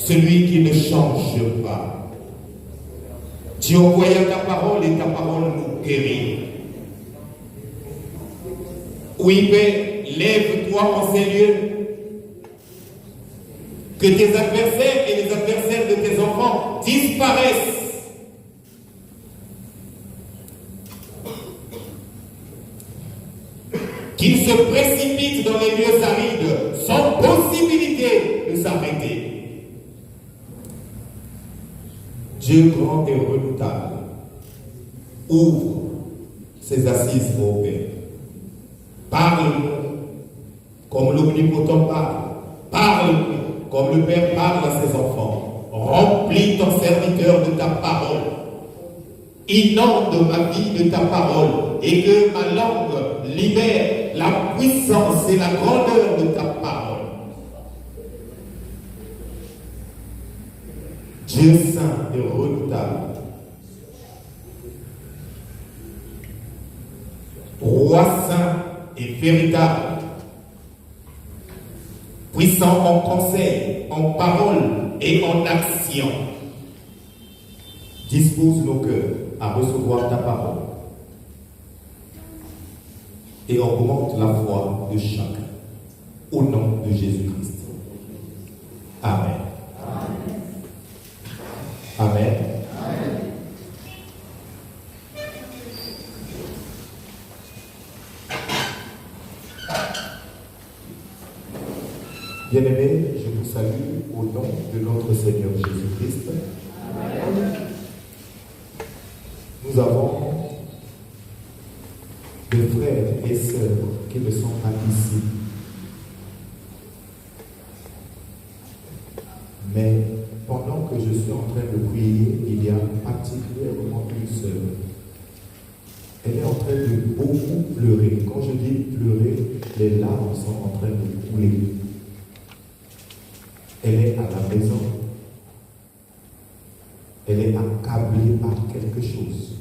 celui qui ne change pas. Tu envoyais ta parole et ta parole nous guérit. Oui, Père, lève-toi en ces lieux. Que tes adversaires et les adversaires de tes enfants disparaissent. Qu'ils se précipitent dans les lieux arides sans possibilité de s'arrêter. Dieu grand et redoutable, ouvre ses assises, ô Père. Parle-nous comme l'Omnipotent parle. Parle-nous comme le Père parle à ses enfants. Remplis ton serviteur de ta parole. Inonde ma vie de ta parole et que ma langue libère la puissance et la grandeur de ta parole. Dieu saint et redoutable, Roi saint et véritable, puissant en conseil, en parole et en action, dispose nos cœurs à recevoir ta parole et augmente la foi de chacun. Au nom de Jésus-Christ. Amen. Amen. Bien-aimés, je vous salue au nom de notre Seigneur Jésus-Christ. Nous avons des frères et sœurs qui ne sont pas ici. Mais pendant que je suis en train de prier, il y a particulièrement une sœur. Elle est en train de beaucoup pleurer. Quand je dis pleurer, les larmes sont en train de couler. Elle est à la maison. Elle est accablée par quelque chose,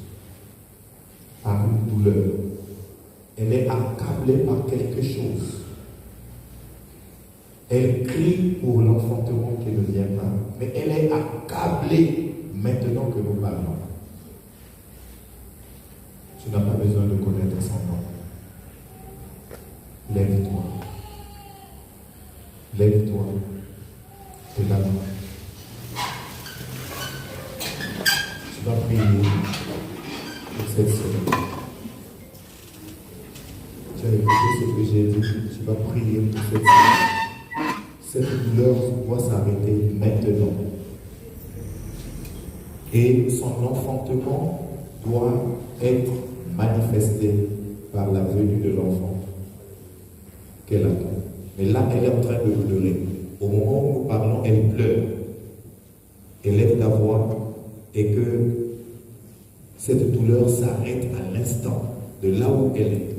par une douleur. Elle est accablée par quelque chose. Elle crie pour l'enfantement qui ne vient pas, mais elle est accablée maintenant que nous parlons. Tu n'as pas besoin de connaître son nom. Lève-toi. Lève-toi de la main. Tu vas prier pour cette semaine. Tu as écouté ce que j'ai dit. Tu vas prier pour cette semaine. Cette douleur doit s'arrêter maintenant. Et son enfantement doit être manifesté par la venue de l'enfant qu'elle attend. Mais là, elle est en train de pleurer. Au moment où nous parlons, elle pleure. Élève ta voix et que cette douleur s'arrête à l'instant de là où elle est.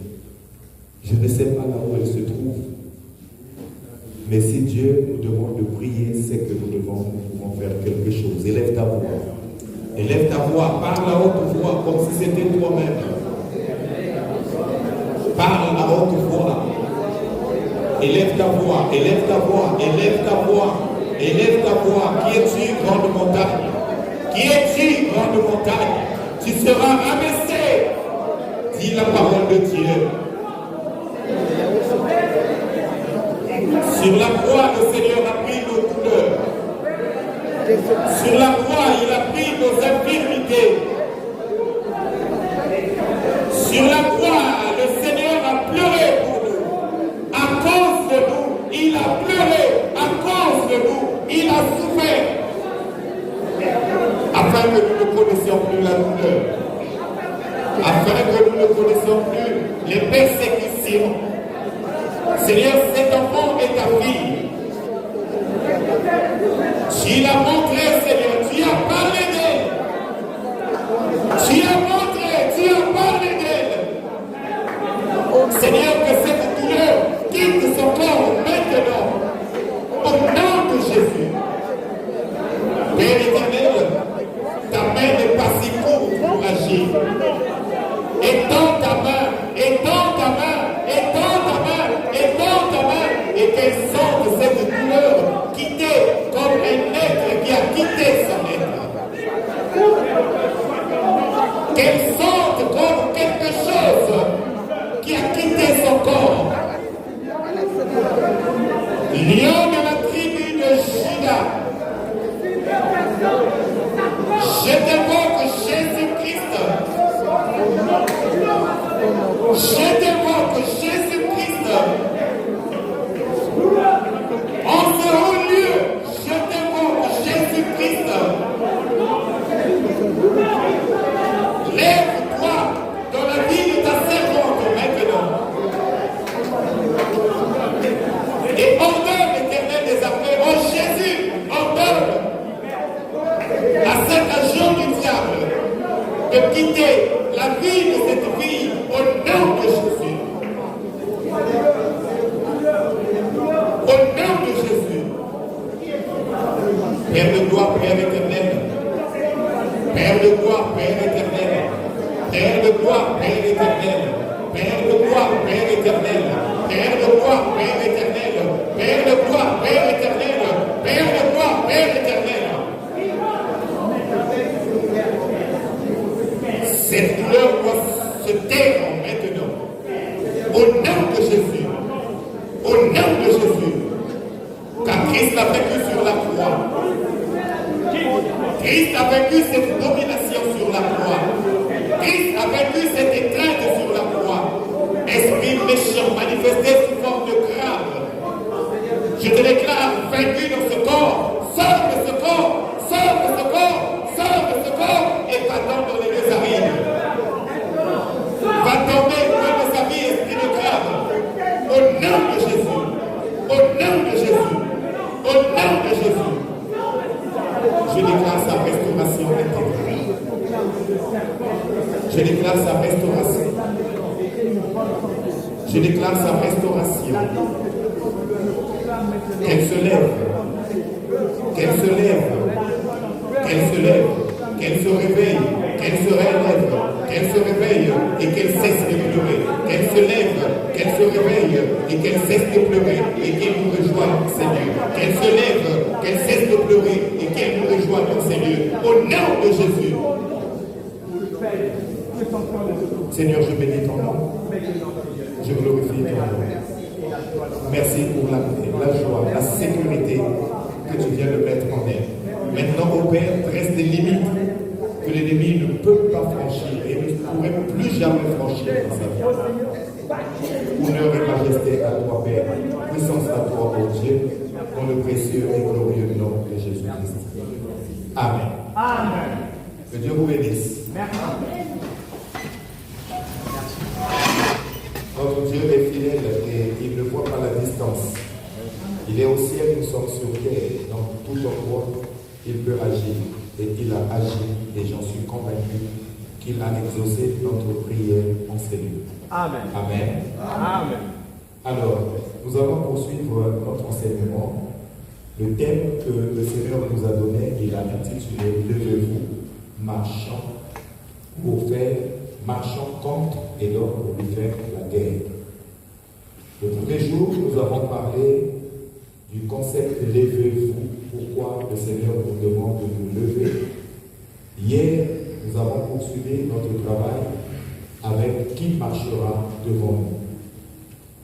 Je ne sais pas là où elle se trouve. Mais si Dieu nous demande de prier, c'est que nous pouvons faire quelque chose. Élève ta voix. Élève ta voix. Parle à haute voix comme si c'était toi-même. Parle à haute voix. Élève ta voix. Élève ta voix. Élève ta voix. Élève ta voix. Qui es-tu, grande montagne? Qui es-tu, grande montagne? Tu seras abaissé. Dis la parole de Dieu. Sur la croix, le Seigneur a pris nos douleurs. Sur la croix, il a pris nos infirmités. Sur la croix, le Seigneur a pleuré pour nous. À cause de nous, il a pleuré. À cause de nous, il a souffert. Afin que nous ne connaissions plus la douleur. Afin que nous ne connaissions plus les persécutions. Seigneur, cet enfant est ta fille. Tu l'as montré, Seigneur. Tu as parlé d'elle. Tu as montré, tu as parlé d'elle. Seigneur, que cette douleur quitte son corps maintenant. Au nom de Jésus. Père éternel, ta main n'est pas si courte pour agir. Étends ta main, étends ta main, étends ta main, étends ta main, et qu'elle sente cette douleur quitter comme un être ça. Je t'invoque Jésus-Christ. Je t'invoque Jésus-Christ. En ce haut lieu, je t'invoque Jésus-Christ. Lève-toi dans la vie de ta servante maintenant. Et ordonne l'Éternel des armées. Oh Jésus, ordonne à cet agent du diable de quitter la vie de cette fille au nom de Jésus. Au nom de Jésus. Père de gloire, Père éternel. Père de gloire, Père éternel. Père de gloire, Père éternel. Père de gloire, Père éternel. Père de gloire, Père éternel. Père de gloire, Père éternel. Père de gloire, Père éternel. Cette douleur doit se taire maintenant. Au nom de Jésus. Au nom de Jésus. Car Christ a vaincu sur la croix. Christ a vaincu cette domination sur la croix. Christ a vaincu cette étreinte sur la croix. Esprit méchant manifesté sous forme de crabe. Je te déclare vaincu dans ce corps. Sors de ce corps. Sors de ce corps. Sors de ce corps. Et va-t'en dans les Nazarines. Va tomber dans sa vie, esprit de crabe. Au nom de Jésus. Au nom de Jésus. Au nom de Jésus. Je déclare sa restauration intégrale. Je déclare sa restauration. Je déclare sa restauration. Qu'elle se lève. Qu'elle se lève. Qu'elle se lève. Qu'elle se réveille. Qu'elle se relève. Qu'elle se réveille et qu'elle cesse de pleurer. Qu'elle se lève. Qu'elle se réveille et qu'elle cesse de pleurer et qu'elle nous rejoigne, Seigneur. Qu'elle se lève. Qu'elle cesse de pleurer et qu'elle nous rejoigne, Seigneur. Au nom de Jésus. Seigneur, je bénis ton nom. Je glorifie ton nom. Merci pour la paix, la joie, la sécurité que tu viens de mettre en elle. Maintenant, au Père, dresse des limites que l'ennemi ne peut pas franchir et ne pourrait plus jamais franchir dans sa vie. Honneur et majesté à toi, Père. Puissance à toi, ô Dieu, dans le précieux et glorieux nom de Jésus-Christ. Amen. Amen. Que Dieu vous bénisse. Merci. Notre Dieu est fidèle et il ne voit pas la distance. Il est au ciel, nous sommes sur terre. Dans tout endroit, il peut agir. Et il a agi, et j'en suis convaincu qu'il a exaucé notre prière en ces lieux. Amen. Amen. Amen. Alors, nous allons poursuivre notre enseignement. Le thème que le Seigneur nous a donné, il a intitulé « Levez-vous, marchons pour faire, marchons contre et donc pour lui faire la guerre ». Le premier jour, nous avons parlé du concept « Levez-vous ». Pourquoi le Seigneur nous demande de nous lever. Hier, nous avons poursuivi notre travail avec qui marchera devant nous.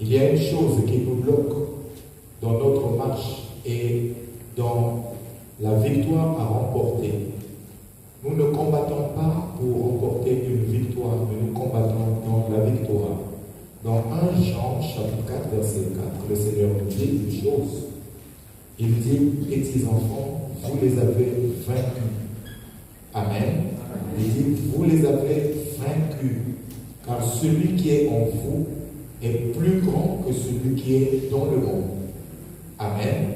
Il y a une chose qui nous bloque dans notre marche et dans la victoire à remporter. Nous ne combattons pas pour remporter une victoire, mais nous combattons dans la victoire. Dans 1 Jean, chapitre 4, verset 4, le Seigneur nous dit une chose. Il dit, petits enfants, vous les avez vaincus. Amen. Il dit, vous les avez vaincus, car celui qui est en vous est plus grand que celui qui est dans le monde. Amen.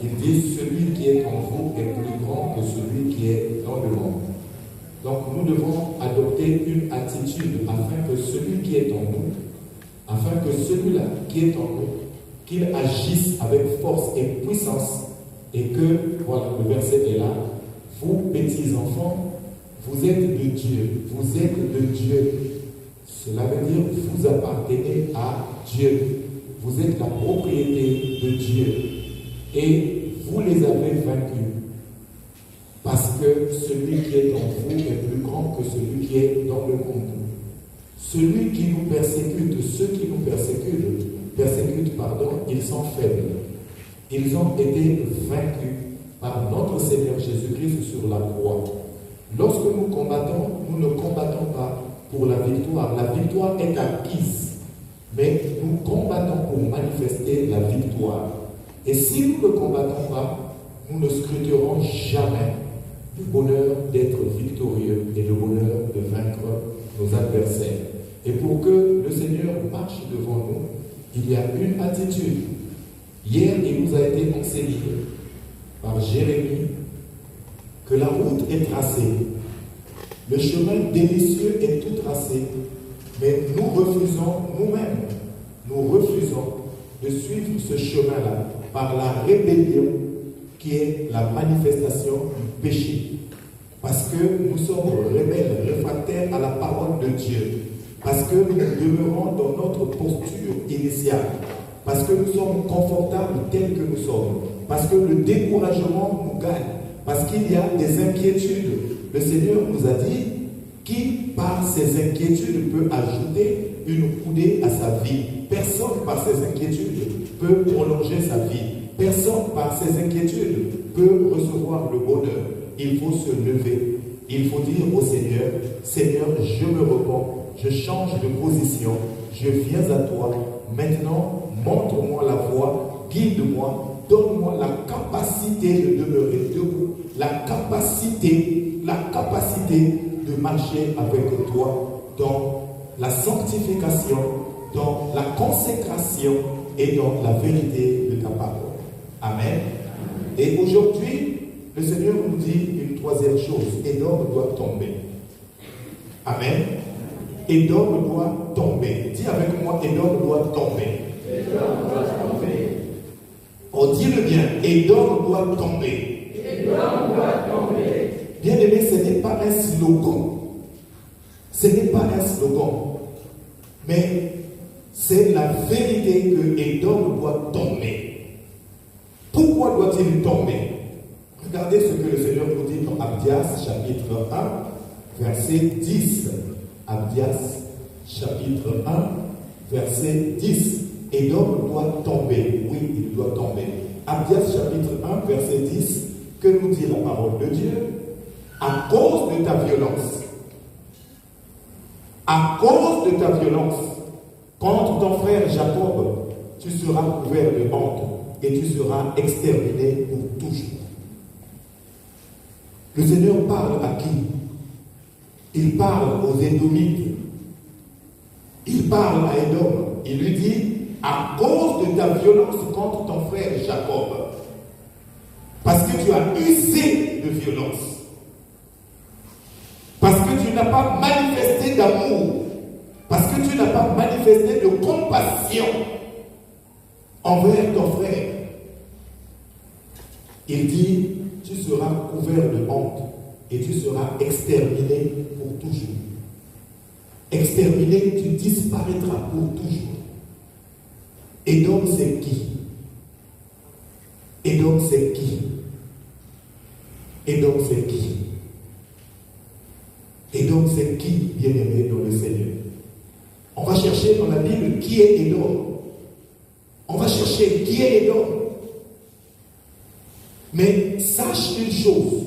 Il dit, celui qui est en vous est plus grand que celui qui est dans le monde. Donc nous devons adopter une attitude afin que celui qui est en nous, afin que celui-là qui est en nous, qu'il agisse avec force et puissance et que, voilà, le verset est là, vous, petits enfants, vous êtes de Dieu, vous êtes de Dieu. Cela veut dire que vous appartenez à Dieu, vous êtes la propriété de Dieu et vous les avez vaincus parce que celui qui est en vous est plus grand que celui qui est dans le monde. Celui qui nous persécute, ceux qui nous persécutent, ils sont faibles. Ils ont été vaincus par notre Seigneur Jésus-Christ sur la croix. Lorsque nous combattons, nous ne combattons pas pour la victoire. La victoire est acquise, mais nous combattons pour manifester la victoire. Et si nous ne combattons pas, nous ne scruterons jamais le bonheur d'être victorieux et le bonheur de vaincre nos adversaires. Et pour que le Seigneur marche devant nous, il y a une attitude. Hier, il nous a été enseigné par Jérémie que la route est tracée. Le chemin délicieux est tout tracé, mais nous refusons nous-mêmes, de suivre ce chemin-là par la rébellion qui est la manifestation du péché. Parce que nous sommes rebelles, réfractaires à la parole de Dieu. Parce que nous demeurons dans notre posture initiale. Parce que nous sommes confortables tels que nous sommes. Parce que le découragement nous gagne. Parce qu'il y a des inquiétudes. Le Seigneur nous a dit qui, par ses inquiétudes, peut ajouter une coudée à sa vie. Personne, par ses inquiétudes, peut prolonger sa vie. Personne, par ses inquiétudes, peut recevoir le bonheur. Il faut se lever. Il faut dire au Seigneur, Seigneur, je me repens, je change de position, je viens à toi. Maintenant, montre-moi la voie, guide-moi, donne-moi la capacité de demeurer debout, la capacité de marcher avec toi dans la sanctification, dans la consécration et dans la vérité de ta parole. Amen. Et aujourd'hui, le Seigneur nous dit une troisième chose. Édom doit tomber. Amen. Édom doit tomber. Dis avec moi, Édom doit tomber. Édom doit tomber. On dit le bien, Édom doit tomber. Édom doit tomber. Bien aimé, ce n'est pas un slogan. Ce n'est pas un slogan. Mais c'est la vérité que Édom doit tomber. Pourquoi doit-il tomber? Regardez ce que le Seigneur nous dit dans Abdias, chapitre 1, verset 10. Abdias, chapitre 1, verset 10. Édom doit tomber. Oui, il doit tomber. Abdias, chapitre 1, verset 10. Que nous dit la parole de Dieu? À cause de ta violence, contre ton frère Jacob, tu seras couvert de honte et tu seras exterminé pour toujours. Le Seigneur parle à qui? Il parle aux Édomites. Il parle à Édom. Il lui dit, à cause de ta violence contre ton frère Jacob, parce que tu as usé de violence, parce que tu n'as pas manifesté d'amour, parce que tu n'as pas manifesté de compassion envers ton frère, il dit, tu seras couvert de honte et tu seras exterminé pour toujours. Exterminé, tu disparaîtras pour toujours. Édom, c'est qui? Édom, c'est qui? Édom, c'est qui? Édom, c'est qui, bien-aimé dans le Seigneur? On va chercher dans la Bible qui est Édom. On va chercher qui est Édom. Mais sache une chose,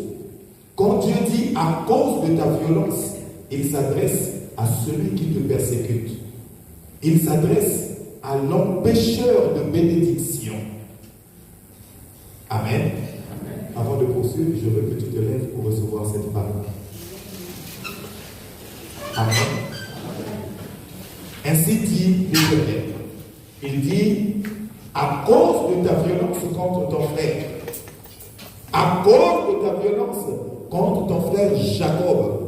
quand Dieu dit à cause de ta violence, il s'adresse à celui qui te persécute. Il s'adresse à l'empêcheur de bénédiction. Amen. Amen. Avant de poursuivre, je veux que tu te lèves pour recevoir cette parole. Amen. Ainsi dit l'Éternel. Il dit, à cause de ta violence contre ton frère, à cause de ta violence contre ton frère Jacob,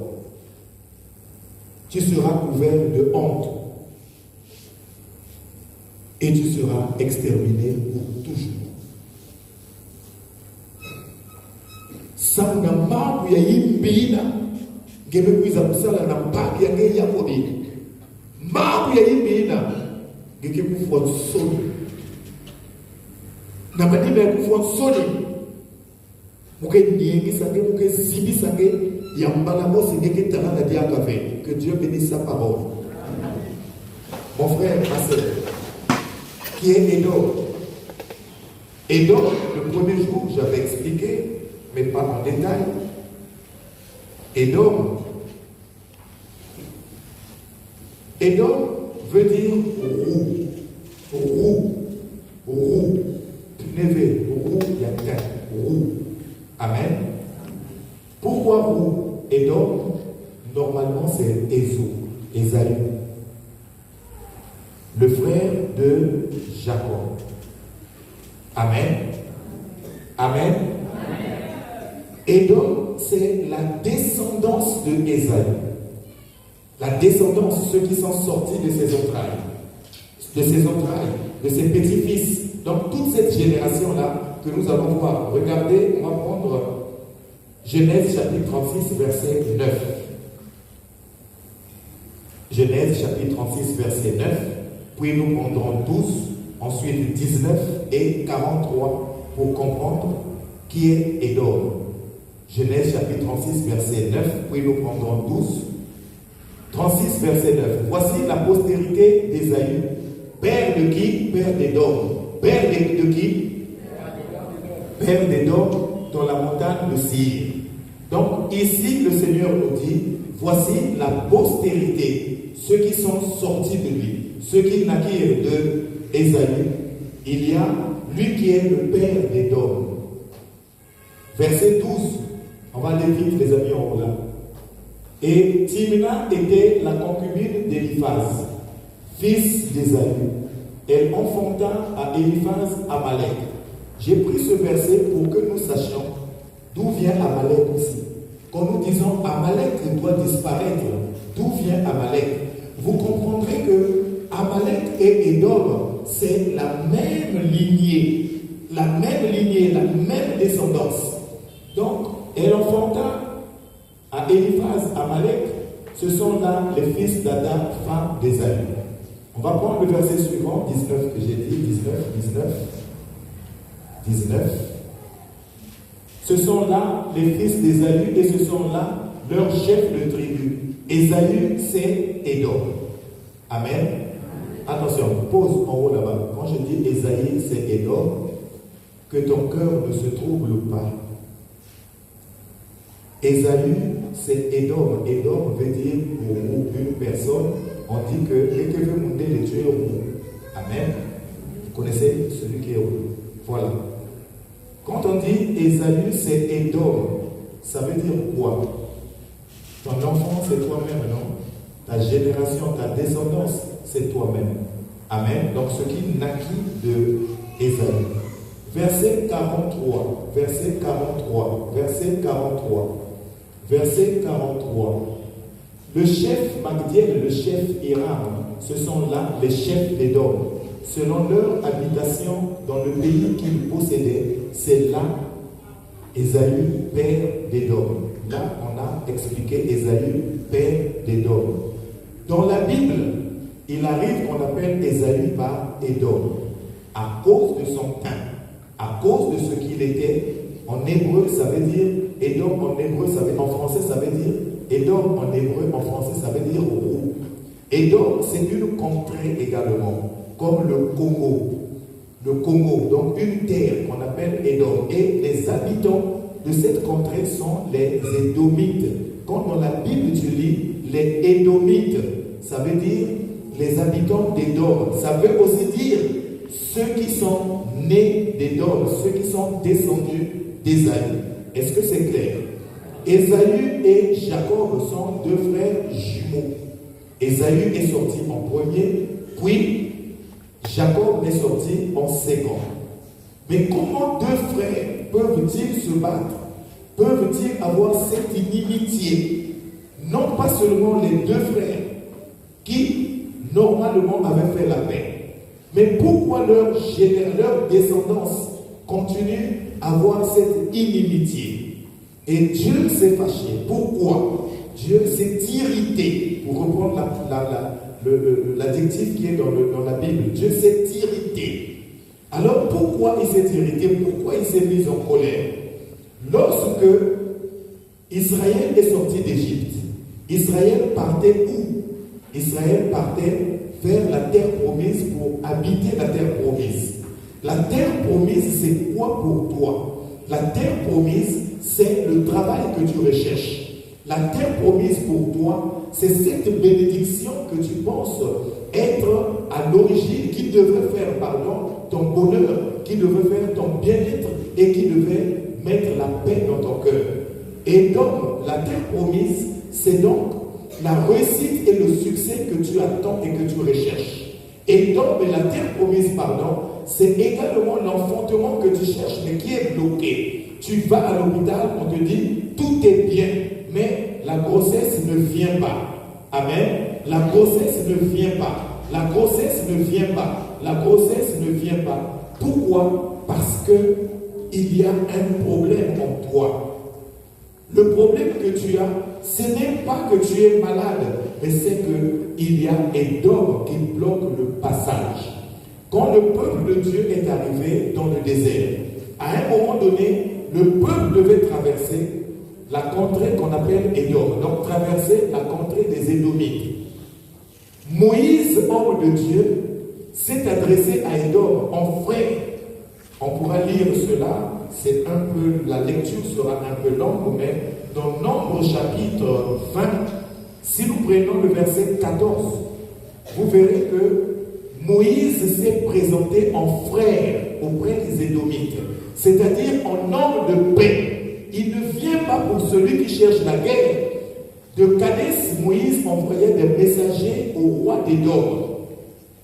tu seras couvert de honte et tu seras exterminé pour toujours. Sanga mambo ya yimbina ngebe kwiza kusala na mpaki ya ngeya kodi mambo ya yimbina ngeke kufwa soni na madina ya kufwa soni muke niengisa nge muke zibisa nge ya mbala bosi ngeke tarana diakave. Que Dieu bénisse sa parole. Mon frère, ma sœur, qui est Édom? Édom, le premier jour, j'avais expliqué, mais pas en détail. Édom. Édom veut dire roux. Névé, roux, yatin, roux. Amen. Pourquoi roux? Édom, normalement c'est Ésaü, le frère de Jacob. Amen. Amen. Édom, c'est la descendance de Ésaü. La descendance, ceux qui sont sortis de ses entrailles, de ses petits-fils. Donc toute cette génération-là que nous allons voir, regardez, on va prendre Genèse chapitre 36, verset 9. Genèse chapitre 36, verset 9. Puis nous prendrons 12, ensuite 19 et 43 pour comprendre qui est Édom. Genèse chapitre 36, verset 9. Puis nous prendrons 12. 36, verset 9. Voici la postérité d'Ésaü. Père de qui? Père d'Édom. Père de qui? Père d'Édom dans la montagne de Seir. Donc ici le Seigneur nous dit, voici la postérité, ceux qui sont sortis de lui, ceux qui naquirent de Ésaü. Il y a lui qui est le père d'Édom. Verset 12, on va aller vite les amis en haut là. Et Timna était la concubine d'Éliphaz, fils d'Ésaü. Elle enfanta à Éliphaz Amalek. J'ai pris ce verset pour que nous sachions d'où vient Amalek aussi. Quand nous disons Amalek doit disparaître, d'où vient Amalek? Vous comprendrez que Amalek et Édom, c'est la même lignée, la même descendance. Donc, elle enfanta à Éliphaz Amalek, ce sont là les fils d'Ada, femme d'Ésaü. On va prendre le verset suivant, 19 que j'ai dit, 19. Ce sont là les fils d'Ésaü et ce sont là leurs chefs de tribu. Ésaü, c'est Édom. Amen. Attention, pose en haut là-bas. Quand je dis Ésaü, c'est Édom, que ton cœur ne se trouble pas. Ésaü, c'est Édom. Édom veut dire une personne. On dit que les que veut monter les tuer roux. Amen. Vous connaissez celui qui est roux. Voilà. Quand on dit Ésaü, c'est Édom, ça veut dire quoi? Ton enfant, c'est toi-même, non? Ta génération, ta descendance, c'est toi-même. Amen. Donc ce qui naquit de Ésaü. Verset 43. Verset 43. Verset 43. Verset 43. Le chef Magdiel, le chef Hiram, ce sont là les chefs d'Édom. Selon leur habitation dans le pays qu'ils possédaient, c'est là Ésaü, père d'Édom. Là, on a expliqué Ésaü, père d'Édom. Dans la Bible, il arrive qu'on appelle Ésaü par Édom, à cause de son teint, à cause de ce qu'il était. En hébreu, ça veut dire, Édom en hébreu, en français, ça veut dire, Édom en hébreu, en français, ça veut dire roux. Édom, c'est une contrée également, comme le Congo. Le Congo, donc une terre qu'on appelle Édom. Et les habitants de cette contrée sont les Édomites. Quand dans la Bible tu lis les Édomites, ça veut dire les habitants d'Édom. Ça veut aussi dire ceux qui sont nés d'Édom, ceux qui sont descendus d'Ésaü. Est-ce que c'est clair? Ésaü et Jacob sont deux frères jumeaux. Ésaü est sorti en premier, puis Jacob est sorti en second. Mais comment deux frères peuvent-ils se battre? Peuvent-ils avoir cette inimitié? Non pas seulement les deux frères qui normalement avaient fait la paix, mais pourquoi leur descendance continue à avoir cette inimitié? Et Dieu s'est fâché. Pourquoi? Dieu s'est irrité, pour reprendre l'adjectif qui est dans la Bible. Dieu s'est irrité. Alors pourquoi il s'est irrité? Pourquoi il s'est mis en colère? Lorsque Israël est sorti d'Égypte, Israël partait où? Israël partait vers la terre promise pour habiter la terre promise. La terre promise, c'est quoi pour toi? La terre promise, c'est le travail que tu recherches. La terre promise pour toi, c'est cette bénédiction que tu penses être à l'origine, qui devrait faire, ton bonheur, qui devrait faire ton bien-être et qui devait mettre la paix dans ton cœur. Et donc, la terre promise, c'est donc la réussite et le succès que tu attends et que tu recherches. Et donc, la terre promise, c'est également l'enfantement que tu cherches, mais qui est bloqué. Tu vas à l'hôpital, on te dit, tout est bien, mais la grossesse ne vient pas. Amen. La grossesse ne vient pas. La grossesse ne vient pas. La grossesse ne vient pas. Pourquoi? Parce que il y a un problème en toi. Le problème que tu as, ce n'est pas que tu es malade, mais c'est qu'il y a Édom qui bloque le passage. Quand le peuple de Dieu est arrivé dans le désert, à un moment donné, le peuple devait traverser la contrée qu'on appelle Édom, donc traverser la contrée des Édomites. Moïse, homme de Dieu, s'est adressé à Édom en frère. On pourra lire cela, c'est un peu, la lecture sera un peu longue, mais dans Nombre chapitre 20, si nous prenons le verset 14, vous verrez que Moïse s'est présenté en frère auprès des Édomites, c'est-à-dire en homme de paix. Il ne vient pas pour celui qui cherche la guerre. De Kadès, Moïse envoyait des messagers au roi d'Édom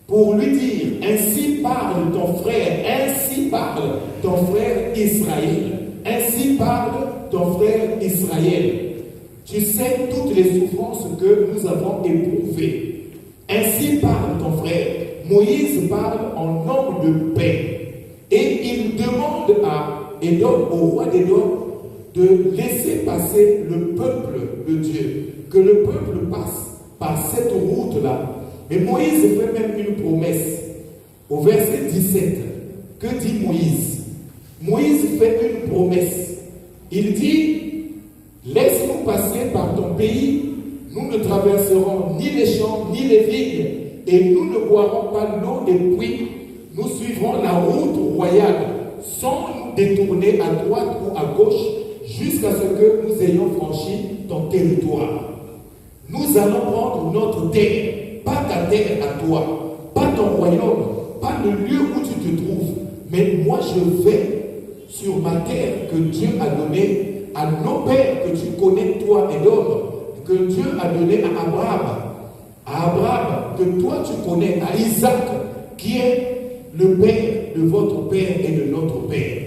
pour lui dire, ainsi parle ton frère, ainsi parle ton frère Israël, ainsi parle ton frère Israël. Tu sais toutes les souffrances que nous avons éprouvées. Ainsi parle ton frère. Moïse parle en homme de paix. Et il demande à Édom, au roi d'Édom, de laisser passer le peuple de Dieu, que le peuple passe par cette route-là. Mais Moïse fait même une promesse. Au verset 17, que dit Moïse? Moïse fait une promesse. Il dit, laisse-nous passer par ton pays, nous ne traverserons ni les champs ni les vignes, et nous ne boirons pas l'eau des puits, nous suivrons la route royale, sans nous détourner à droite ou à gauche, jusqu'à ce que nous ayons franchi ton territoire. Nous allons prendre notre terre, pas ta terre à toi, pas ton royaume, pas le lieu où tu te trouves, mais moi je vais sur ma terre que Dieu a donnée à nos pères que tu connais, toi et l'homme, que Dieu a donné à Abraham, que toi tu connais, à Isaac, qui est le père de votre père et de notre père.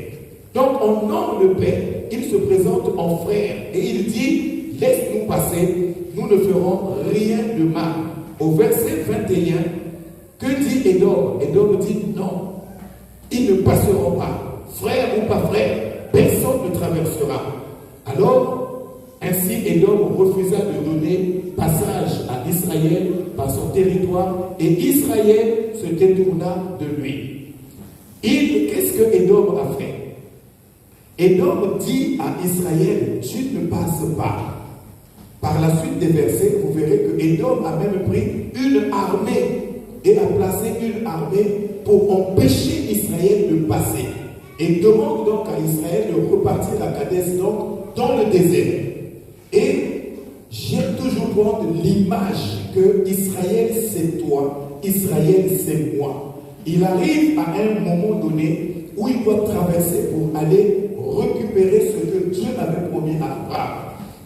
Donc en homme de paix, il se présente en frère et il dit, laisse-nous passer, nous ne ferons rien de mal. Au verset 21, que dit Édom? Édom dit non, ils ne passeront pas, frère ou pas frère, personne ne traversera. Alors, ainsi Édom refusa de donner passage à Israël par son territoire et Israël se détourna de lui. Qu'est-ce que Édom a fait? Édom dit à Israël, tu ne passes pas. Par la suite des versets, vous verrez que Édom a même pris une armée et a placé une armée pour empêcher Israël de passer. Et demande donc à Israël de repartir à Kadès, donc dans le désert. Et j'aime toujours prendre l'image que Israël c'est toi, Israël c'est moi. Il arrive à un moment donné où il doit traverser pour aller récupérer ce que Dieu avait promis à Abraham.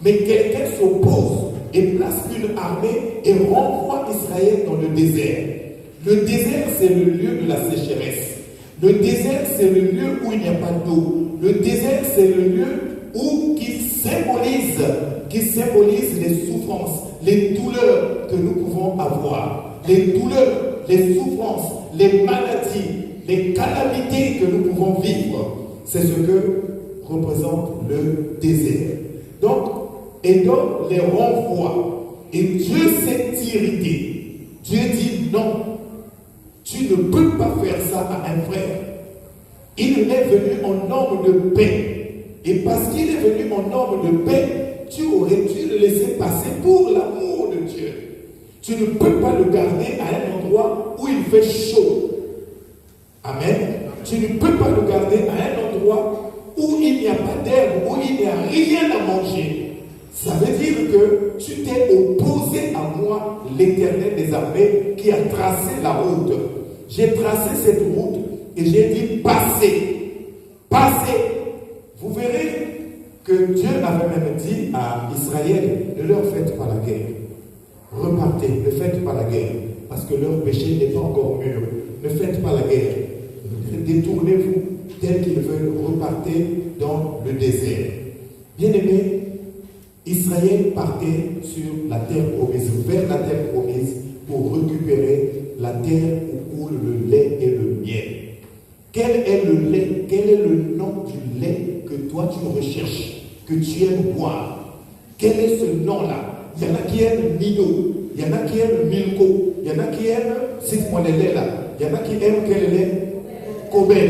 Mais quelqu'un s'oppose et place une armée et renvoie Israël dans le désert. Le désert, c'est le lieu de la sécheresse. Le désert, c'est le lieu où il n'y a pas d'eau. Le désert, c'est le lieu qui symbolise les souffrances, les douleurs que nous pouvons avoir. Les douleurs, les souffrances, les maladies, les calamités que nous pouvons vivre. C'est ce que représente le désert. Donc, Édom les renvoie. Et Dieu s'est irrité. Dieu dit non, tu ne peux pas faire ça à un frère. Il est venu en homme de paix. Et parce qu'il est venu en homme de paix, tu aurais dû le laisser passer pour l'amour de Dieu. Tu ne peux pas le garder à un endroit où il fait chaud. Amen. Tu ne peux pas le garder à un endroit où il il n'y a pas d'herbe, où il n'y a rien à manger, ça veut dire que tu t'es opposé à moi, l'Éternel des armées, qui a tracé la route. J'ai tracé cette route et j'ai dit passez, passez. Vous verrez que Dieu avait même dit à Israël, ne leur faites pas la guerre. Repartez, ne faites pas la guerre, parce que leur péché n'est pas encore mûr. Ne faites pas la guerre. Détournez-vous tel qu'ils veulent, repartez dans le désert. Bien-aimés, Israël partait sur la terre promise, vers la terre promise, pour récupérer la terre où coule le lait et le miel. Quel est le lait? Quel est le nom du lait que toi tu recherches, que tu aimes boire? Quel est ce nom-là? Il y en a qui aiment Nido, il y en a qui aiment Milko, il y en a qui aiment, cite-moi les laits là, il y en a qui aiment quel lait? Cobel.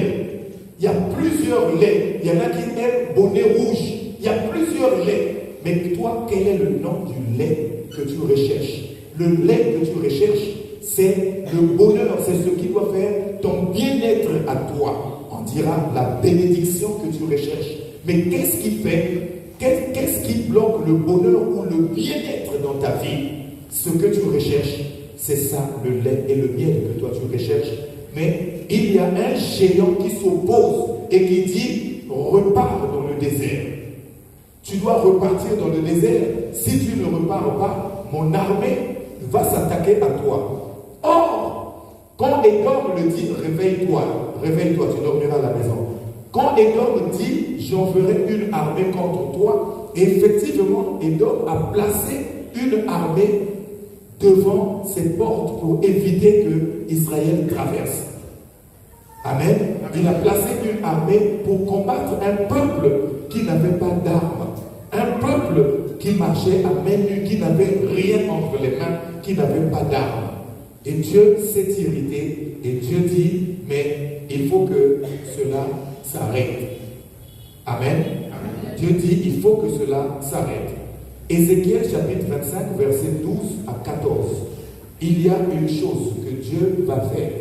Il y a plusieurs laits, il y en a qui aiment Bonnet Rouge, il y a plusieurs laits. Mais toi, quel est le nom du lait que tu recherches? Le lait que tu recherches, c'est le bonheur, c'est ce qui doit faire ton bien-être à toi. On dira la bénédiction que tu recherches. Mais qu'est-ce qui fait, qu'est-ce qui bloque le bonheur ou le bien-être dans ta vie? Ce que tu recherches, c'est ça, le lait et le miel que toi tu recherches. Mais il y a un géant qui s'oppose et qui dit, repars dans le désert. Tu dois repartir dans le désert. Si tu ne repars pas, mon armée va s'attaquer à toi. Or, quand Édom le dit, réveille-toi, réveille-toi, tu dormiras à la maison. Quand Édom dit, j'enverrai une armée contre toi, effectivement, Édom a placé une armée devant ses portes pour éviter que Israël traverse. Amen. Il a placé une armée pour combattre un peuple qui n'avait pas d'armes. Un peuple qui marchait à main nue, qui n'avait rien entre les mains, qui n'avait pas d'armes. Et Dieu s'est irrité et Dieu dit, mais il faut que cela s'arrête. Amen. Amen. Dieu dit, il faut que cela s'arrête. Ézéchiel chapitre 25, verset 12 à 14. Il y a une chose que Dieu va faire.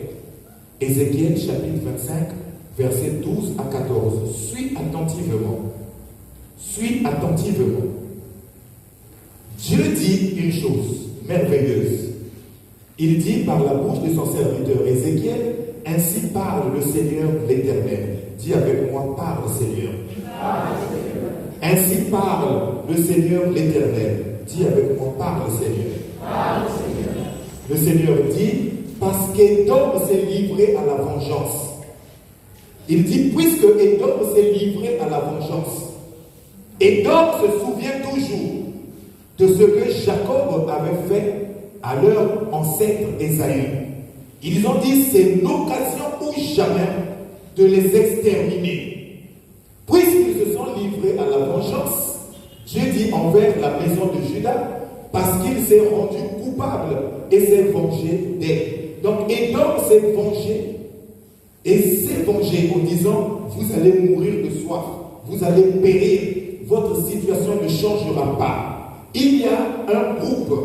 Ézéchiel chapitre 25, verset 12 à 14. Suis attentivement. Suis attentivement. Dieu dit une chose merveilleuse. Il dit par la bouche de son serviteur Ézéchiel, ainsi parle le Seigneur l'Éternel. Dis avec moi, parle Seigneur. Ainsi parle le Seigneur l'Éternel. Dis avec moi, parle Seigneur. Le Seigneur dit, parce qu'Édom s'est livré à la vengeance. Il dit, puisque Édom s'est livré à la vengeance, Édom se souvient toujours de ce que Jacob avait fait à leur ancêtre Ésaü. Ils ont dit, c'est l'occasion ou jamais de les exterminer. Puisqu'ils se sont livrés à la vengeance, Dieu dit envers la maison de Juda, parce qu'il s'est rendu coupable et s'est vengé d'elle. Donc Édom s'est vengé et s'est vengé en disant, vous allez mourir de soif, vous allez périr, votre situation ne changera pas. Il y a un groupe,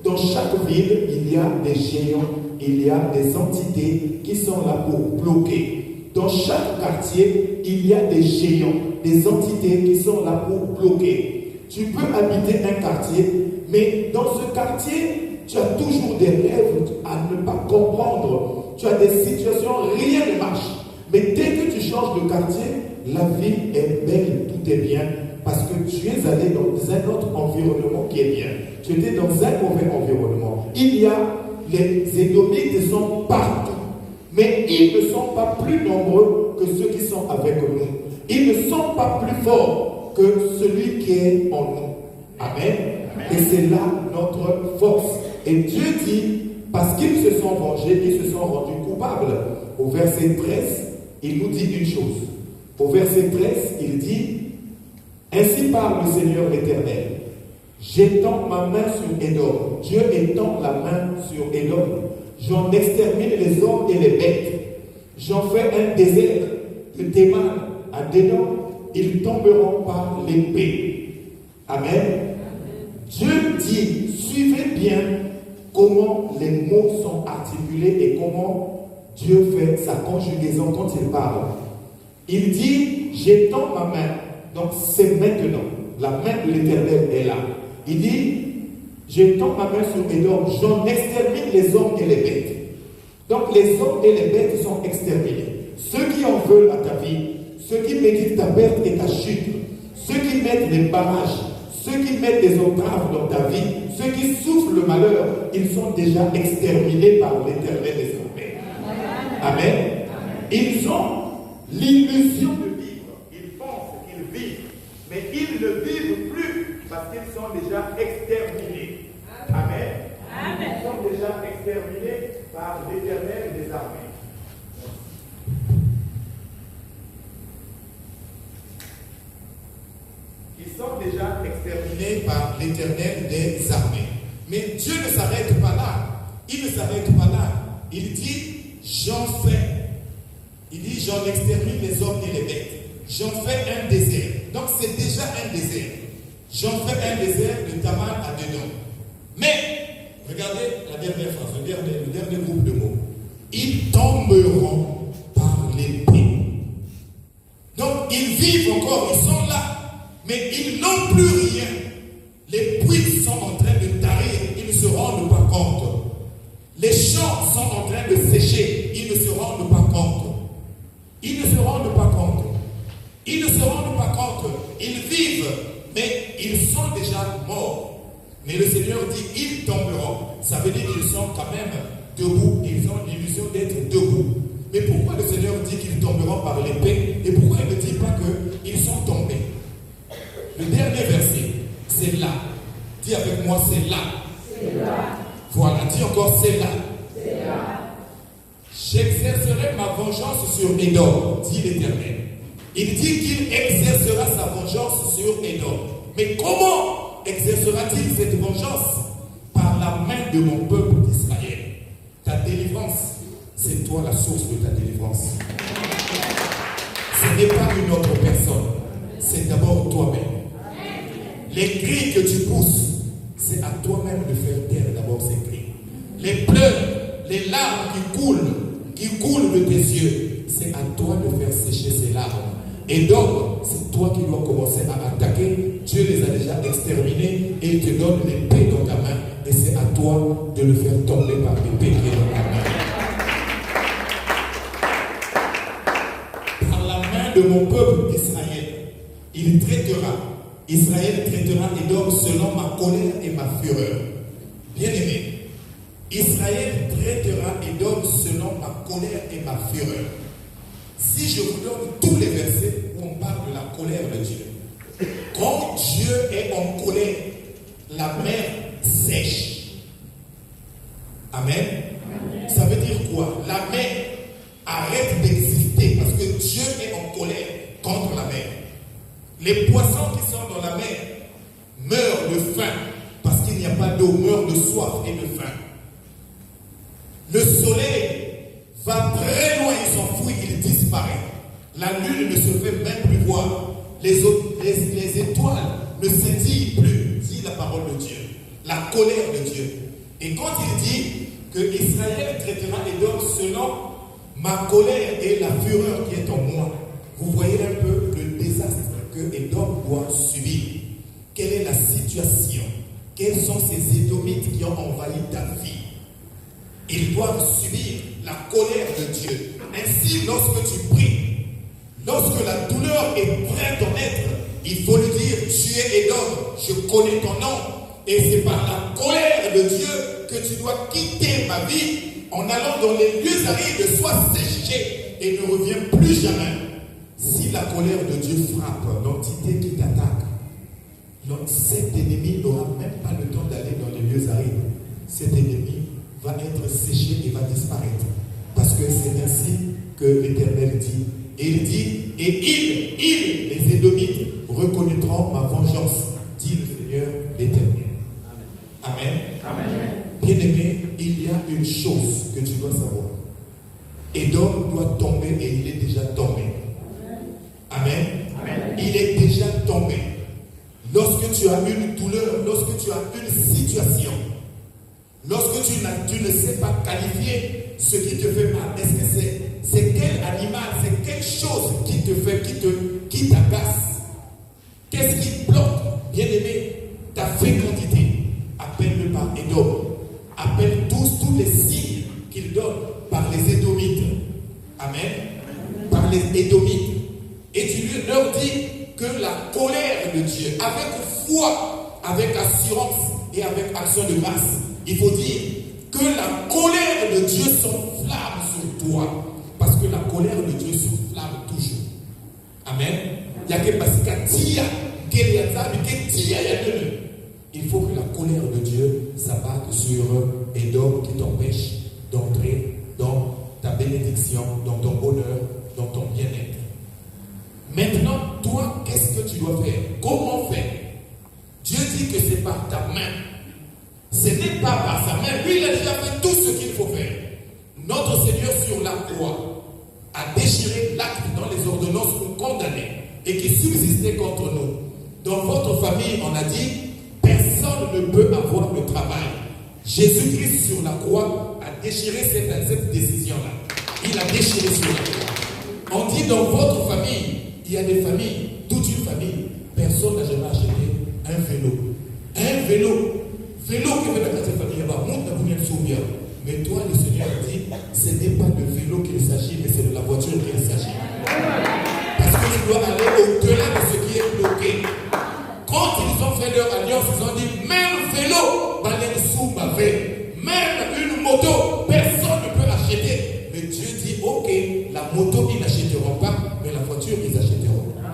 dans chaque ville, il y a des géants, il y a des entités qui sont là pour bloquer. Dans chaque quartier, il y a des géants, des entités qui sont là pour bloquer. Tu peux habiter un quartier, mais dans ce quartier, tu as toujours des rêves à ne pas comprendre. Tu as des situations, rien ne marche. Mais dès que tu changes de quartier, la vie est belle, tout est bien. Parce que tu es allé dans un autre environnement qui est bien. Tu étais dans un mauvais environnement. Il y a les Édomites qui sont partout. Mais ils ne sont pas plus nombreux que ceux qui sont avec nous. Ils ne sont pas plus forts que celui qui est en nous. Amen. Et c'est là notre force. Et Dieu dit, parce qu'ils se sont vengés, ils se sont rendus coupables. Au verset 13, il nous dit une chose. Au verset 13, il dit, ainsi parle le Seigneur l'Éternel. J'étends ma main sur Édom. Dieu étend la main sur Édom. J'en extermine les hommes et les bêtes. J'en fais un désert de Théman à Dédom. Ils tomberont par l'épée. Amen. Dieu dit, suivez bien comment les mots sont articulés et comment Dieu fait sa conjugaison quand il parle. Il dit, j'étends ma main. Donc c'est maintenant. La main de l'Éternel est là. Il dit, j'étends ma main sur Édom, j'en extermine les hommes et les bêtes. Donc les hommes et les bêtes sont exterminés. Ceux qui en veulent à ta vie, ceux qui méditent ta perte et ta chute, ceux qui mettent des barrages, ceux qui mettent des entraves dans ta vie, ceux qui souffrent le malheur, ils sont déjà exterminés par l'Éternel des armées. Amen. Ils ont l'illusion de vivre. Ils pensent qu'ils vivent, mais ils ne vivent plus parce qu'ils sont déjà exterminés. Amen. Ils sont déjà exterminés par l'Éternel des armées. Ils sont déjà exterminés par l'Éternel des armées. Mais Dieu ne s'arrête pas là. Il ne s'arrête pas là. Il dit, j'en fais. Il dit, j'en extermine les hommes et les bêtes. J'en fais un désert. Donc c'est déjà un désert. J'en fais un désert de Tamar à Dedon. Mais, regardez la dernière phrase, le dernier groupe de mots. Ils tomberont par l'épée. Donc ils vivent encore, ils sont là, mais ils n'ont plus rien. Les puits sont en train de tarir, ils ne se rendent pas compte. Les champs sont en train de sécher, ils ne se rendent pas compte. Ils ne se rendent pas compte. Ils ne se rendent pas compte. Ils vivent, mais ils sont déjà morts. Mais le Seigneur dit, ils tomberont. Ça veut dire qu'ils sont quand même debout. Ils ont l'illusion d'être debout. Mais pourquoi le Seigneur dit qu'ils tomberont par l'épée? Et pourquoi il ne dit pas qu'ils sont tombés? Le dernier verset, c'est là. Dis avec moi, c'est là. C'est là. Voilà, dis encore, c'est là. C'est là. J'exercerai ma vengeance sur Édom, dit l'Éternel. Il dit qu'il exercera sa vengeance sur Édom. Mais comment exercera-t-il cette vengeance? Par la main de mon peuple d'Israël. Ta délivrance, c'est toi la source de ta délivrance. Ce n'est pas une autre personne, c'est d'abord toi-même. Les cris que tu pousses, c'est à toi-même de faire taire d'abord ces cris. Les pleurs, les larmes qui coulent de tes yeux, c'est à toi de faire sécher ces larmes. Et donc, c'est toi qui dois commencer à attaquer. Dieu les a déjà exterminés et il te donne l'épée dans ta main. Et c'est à toi de le faire tomber par l'épée qui est dans ta main. Par la main de mon peuple Israël, il traitera. Israël traitera Édom selon ma colère et ma fureur. Bien-aimé, Israël traitera Édom selon ma colère et ma fureur. Si je vous donne tous les versets où on parle de la colère de Dieu, quand Dieu est en colère, la mer sèche. Amen. Amen. Ça veut dire quoi? La mer arrête d'exister parce que Dieu est en colère contre la mer. Les poissons qui sont dans la mer meurent de faim parce qu'il n'y a pas d'eau, meurent de soif et de faim. Le soleil va très loin, il s'enfuit, il disparaît. La lune ne se fait même plus voir. Les étoiles ne scintillent plus, dit la parole de Dieu. La colère de Dieu. Et quand il dit que Israël traitera Édom selon ma colère et la fureur qui est en moi, vous voyez un peu le désastre que Édom doit subir. Quelle est la situation? Quels sont ces Édomites qui ont envahi ta vie? Ils doivent subir la colère de Dieu. Ainsi, lorsque tu pries, lorsque la douleur est prête d'en être, il faut lui dire, tu es Édom, je connais ton nom. Et c'est par la colère de Dieu que tu dois quitter ma vie en allant dans les lieux arides, sois séché et ne reviens plus jamais. Si la colère de Dieu frappe l'entité qui t'attaque, cet ennemi n'aura même pas le temps d'aller dans les lieux arides. Cet ennemi va être séché et va disparaître. Parce que c'est ainsi que l'Éternel dit. Et il dit, et ils, les Édomites, reconnaîtront ma vengeance, dit le Seigneur l'Éternel. Amen. Amen. Bien-aimé, il y a une chose que tu dois savoir. Édom doit tomber et il est déjà tombé. Amen. Amen. Il est déjà tombé. Lorsque tu as une douleur, lorsque tu as une situation, lorsque tu ne sais pas qualifier ce qui te fait mal, est-ce que c'est quel animal, c'est quelle chose qui te fait, qui t'agace? Qu'est-ce qui bloque, bien-aimé, ta fécondité? Appelle-le par Édom. Appelle tous les signes qu'il donne par les Édomites. Amen. Par les Édomites. Et tu leur dis que la colère de Dieu, avec foi, avec assurance et avec action de grâce, il faut dire que la colère de Dieu s'enflamme sur toi. Parce que la colère de Dieu s'enflamme toujours. Amen. Il y a que parce il faut que la colère de Dieu s'abatte sur Édom qui t'empêche d'entrer dans ta bénédiction, dans ton bonheur, dans ton bien-être. Maintenant, toi, qu'est-ce que tu dois faire? Comment faire? Dieu dit que c'est par ta main. Ce n'est pas par sa main. Lui, il a déjà fait tout ce qu'il faut faire. Notre Seigneur sur la croix a déchiré l'acte dans les ordonnances pour condamner et qui subsistait contre nous. Dans votre famille, on a dit, personne ne peut avoir le travail. Jésus-Christ sur la croix a déchiré cette décision-là. Il a déchiré sur la croix. On dit dans votre famille, il y a des familles, toute une famille, personne n'a jamais acheté un vélo. Un vélo. Vélo que veut la famille, mais toi, le Seigneur dit, ce n'est pas de vélo qu'il s'agit, mais c'est de la voiture qu'il s'agit. Parce que tu dois aller au-delà de ce qui est bloqué. Quand ils ont fait leur alliance, ils ont dit, même vélo, même une moto, personne ne peut acheter. Mais Dieu dit, ok, la moto, ils n'achèteront pas, mais la voiture, ils achèteront. Ils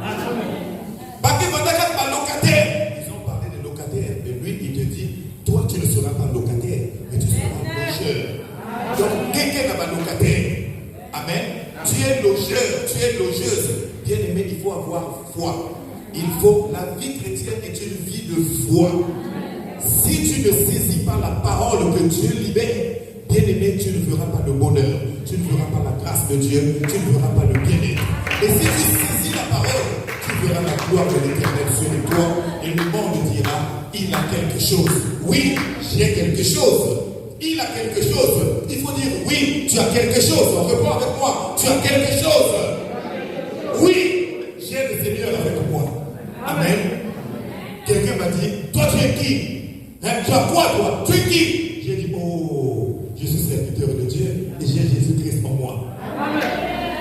ont parlé de locataire, mais lui, il te dit, toi, tu ne seras pas locataire, mais tu seras logeur. Donc, quelqu'un n'a pas locataire. Amen. Tu es logeur, tu es logeuse. Bien aimé, il faut avoir foi. La vie chrétienne est une vie de foi. Si tu ne saisis pas la parole que Dieu libère, bien aimé, tu ne verras pas le bonheur, tu ne verras pas la grâce de Dieu, tu ne verras pas le bien-être. Et si tu saisis la parole, tu verras la gloire de l'Éternel sur toi et le monde dira, il a quelque chose. Oui, j'ai quelque chose. Il a quelque chose. Il faut dire, oui, tu as quelque chose. On répond avec moi, tu as quelque chose. Oui, j'ai le Seigneur avec moi. Amen. Quelqu'un m'a dit, toi tu es qui? Tu as quoi toi? Tu es qui? J'ai dit, oh, je suis serviteur de Dieu et j'ai Jésus-Christ en moi.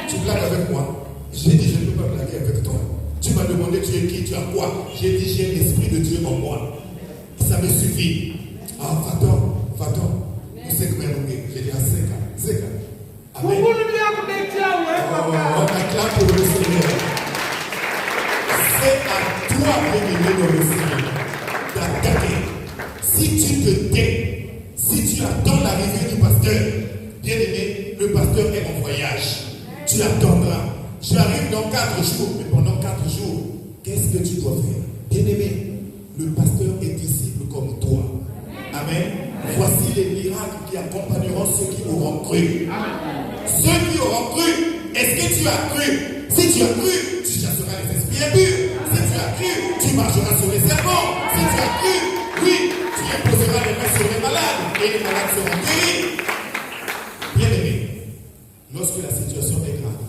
Tu blagues avec moi? J'ai dit, je ne peux pas blaguer avec toi. Tu m'as demandé, tu es qui? Tu as quoi? J'ai dit, j'ai l'Esprit de Dieu en moi. Ça me suffit. Ah, va-t'en. J'ai dit, à Zeka. Amen. On acclame pour le Seigneur. C'est à toi, bien-aimé dans le Seigneur, d'attaquer. Si tu te tais, si tu attends l'arrivée du pasteur, bien-aimé, le pasteur est en voyage. Tu attendras. Tu arrives dans 4 jours, mais pendant 4 jours, qu'est-ce que tu dois faire? Bien-aimé, le pasteur est disciple comme toi. Amen. Voici les miracles qui accompagneront ceux qui auront cru. Ceux qui auront cru, est-ce que tu as cru? Si tu as cru, tu chasseras les esprits impurs. Si tu as cru, tu marcheras sur les serpents. Si tu as cru, oui, tu imposeras les mains sur les malades et les malades seront guéris. Bien-aimé, lorsque la situation est grave,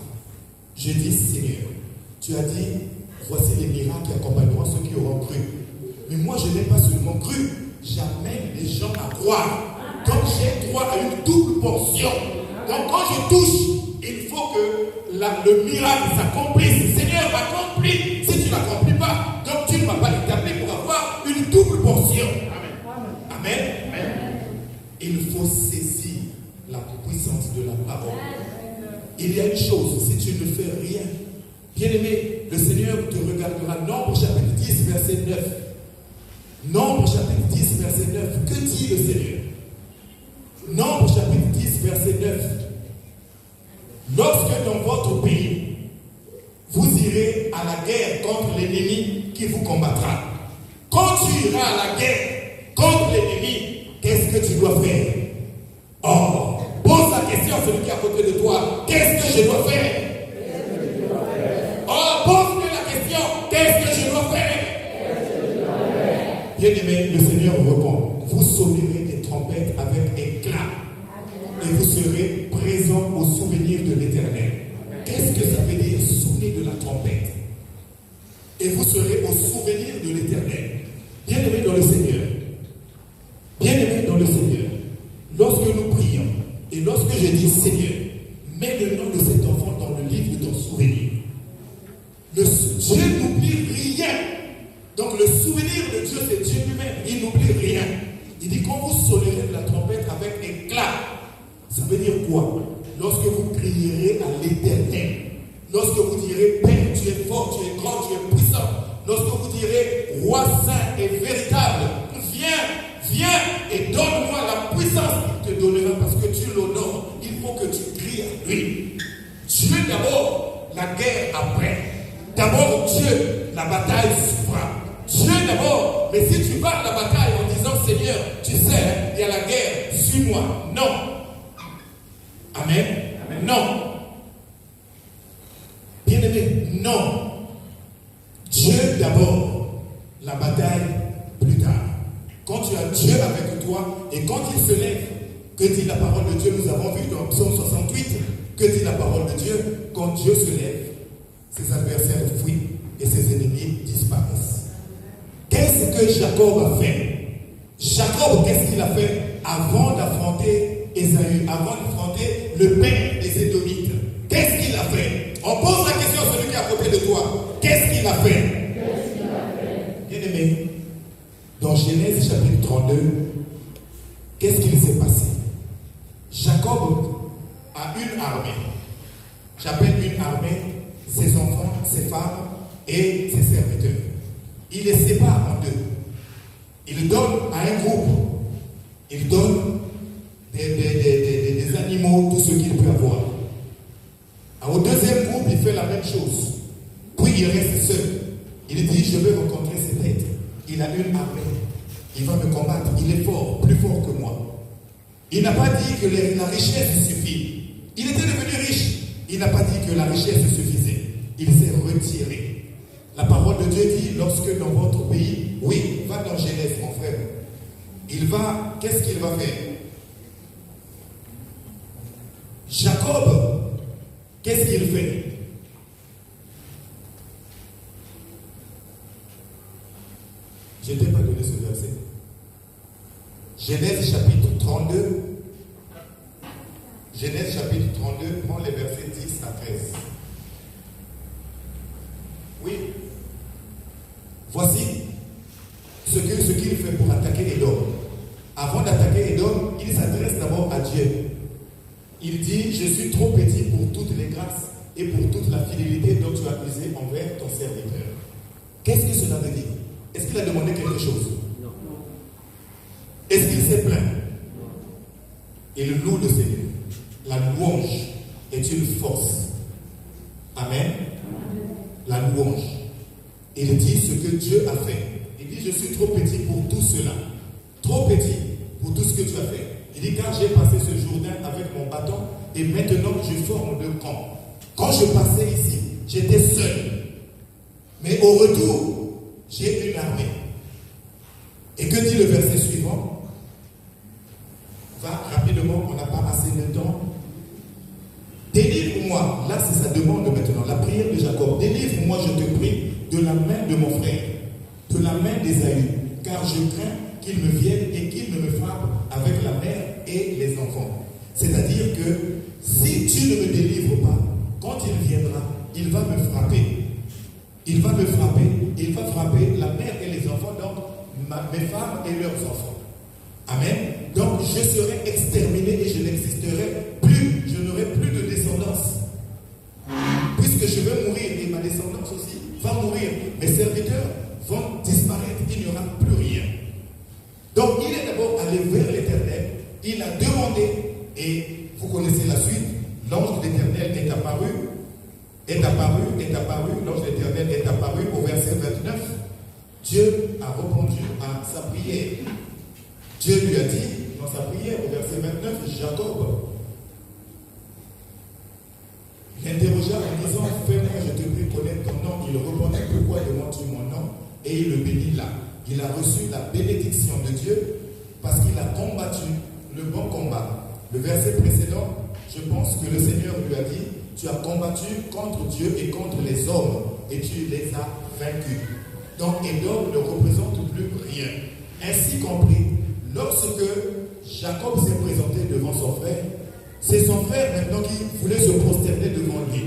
je dis, Seigneur, tu as dit, voici les miracles qui accompagneront ceux qui auront cru. Mais moi, je n'ai pas seulement cru, j'amène les gens à croire. Donc, j'ai droit à une double portion. Donc, quand je touche, il faut que le miracle s'accomplisse. Seigneur, accomplis. Si tu ne l'accomplis pas, donc tu ne m'as pas établi pour avoir une double portion. Amen. Amen. Il faut saisir la puissance de la parole. Il y a une chose, si tu ne fais rien, bien-aimé, le Seigneur te regardera. Nombre chapitre 10, verset 9. Nombre chapitre 10, verset 9. Que dit le Seigneur? Nombre chapitre 10, verset 9. Lorsque dans votre pays, vous irez à la guerre contre l'ennemi qui vous combattra. Quand tu iras à la guerre contre l'ennemi, qu'est-ce que tu dois faire? Oh, pose la question à celui qui est à côté de toi. Qu'est-ce que je dois faire? Oh, pose-lui la question. Qu'est-ce que je dois faire? Bien-aimé, le Seigneur répond. Vous sonnerez des trompettes avec éclat. Et vous serez présents au souvenir de l'Éternel. Qu'est-ce que ça veut dire, sonner de la trompette? et vous serez au souvenir de l'Éternel. Bien-aimés dans le Seigneur, bien-aimés dans le Seigneur, lorsque nous prions et lorsque je dis Seigneur, mets le nom de cet enfant dans le livre de ton souvenir. Dieu n'oublie rien. Donc le souvenir de Dieu, c'est Dieu lui-même. Il n'oublie rien. Il dit quand vous sonnerez de la trompette avec éclat, ça veut dire quoi? Lorsque vous crierez à l'Éternel, lorsque vous direz Père, tu es fort, tu es grand, tu es puissant, lorsque vous direz Roi saint et véritable, viens et donne-moi la puissance qu'il te donnera parce que tu l'honores. Il faut que tu cries à lui. Dieu d'abord, la guerre après. D'abord Dieu, la bataille suivra. Dieu d'abord, mais si tu vas à la bataille en disant Seigneur, tu sais, il y a la guerre, suis-moi. Non. Amen. Amen. Non. Bien-aimé, non. Dieu d'abord, la bataille plus tard. Quand tu as Dieu avec toi et quand il se lève, que dit la parole de Dieu? Nous avons vu dans Psaume 68, que dit la parole de Dieu? Quand Dieu se lève, ses adversaires fuient et ses ennemis disparaissent. Qu'est-ce que Jacob a fait? Jacob, qu'est-ce qu'il a fait avant d'affronter Ésaü, avant d'affronter le père des Édomites? Qu'est-ce qu'il a fait? On pose la question à celui qui est à côté de toi. Qu'est-ce qu'il a fait? Bien-aimé, dans Genèse chapitre 32, qu'est-ce qu'il s'est passé? Jacob a une armée. J'appelle une armée ses enfants, ses femmes et ses serviteurs. Il les sépare en deux. Il donne à un groupe, il donne des animaux, tout ce qu'il peut avoir. Au deuxième groupe, il fait la même chose. Puis il reste seul. Il dit, je vais rencontrer cet être. Il a une armée. Il va me combattre. Il est fort, plus fort que moi. Il n'a pas dit que la richesse suffit. Il était devenu riche. Il n'a pas dit que la richesse suffisait. Il s'est retiré. La parole de Dieu dit, lorsque dans votre pays, oui, va dans Genèse, mon frère. Il va, qu'est-ce qu'il va faire? Jacob, qu'est-ce qu'il fait? Je ne t'ai pas donné ce verset. Genèse chapitre 32. Genèse chapitre 32, prends les versets 10 à 13. Oui. Voici ce qu'il fait pour attaquer Édom. Avant d'attaquer Édom, il s'adresse d'abord à Dieu. Il dit, je suis trop petit pour toutes les grâces et pour toute la fidélité dont tu as usé envers ton serviteur. Qu'est-ce que cela veut dire? Est-ce qu'il a demandé quelque chose? Non. Est-ce qu'il s'est plaint? Non. Il loue le Seigneur. La louange est une force. Amen. La louange. Il dit ce que Dieu a fait. Il dit, je suis trop petit pour tout cela. Trop petit pour tout ce que tu as fait. Il dit, car j'ai passé ce Jourdain avec mon bâton et maintenant je forme deux camps. Quand je passais ici, j'étais seul. Mais au retour, j'ai une armée. Et que dit le verset suivant? Va rapidement, on n'a pas assez de temps. Délivre-moi, là c'est sa demande maintenant, la prière de Jacob. Délivre-moi, je te prie, de la main de mon frère, de la main d'Ésaü, car je crains qu'il me vienne et qu'il ne me frappe avec la mère et les enfants. C'est-à-dire que si tu ne me délivres pas, quand il viendra, il va me frapper. Il va me frapper, il va frapper la mère et les enfants, donc mes femmes et leurs enfants. Amen. Donc je serai exterminé et je n'existerai plus, je n'aurai plus de descendance. Puisque je vais mourir et ma descendance aussi va mourir, mes serviteurs vont disparaître, il n'y aura plus rien. Donc il est d'abord allé vers l'Éternel, il a demandé, et vous connaissez la suite, l'ange de l'Éternel est apparu, l'ange de l'Éternel est apparu au verset 29. Dieu a répondu à sa prière. Dieu lui a dit, dans sa prière, au verset 29, Jacob l'interrogea en disant, fais-moi, je te prie, connaître ton nom. Il répondit, pourquoi demandes-tu mon nom? Et il le bénit là. Il a reçu la bénédiction de Dieu parce qu'il a combattu le bon combat. Le verset précédent, je pense que le Seigneur lui a dit, tu as combattu contre Dieu et contre les hommes et tu les as vaincu. Donc Édom ne représente plus rien. Ainsi compris, lorsque Jacob s'est présenté devant son frère, c'est son frère maintenant qui voulait se prosterner devant lui.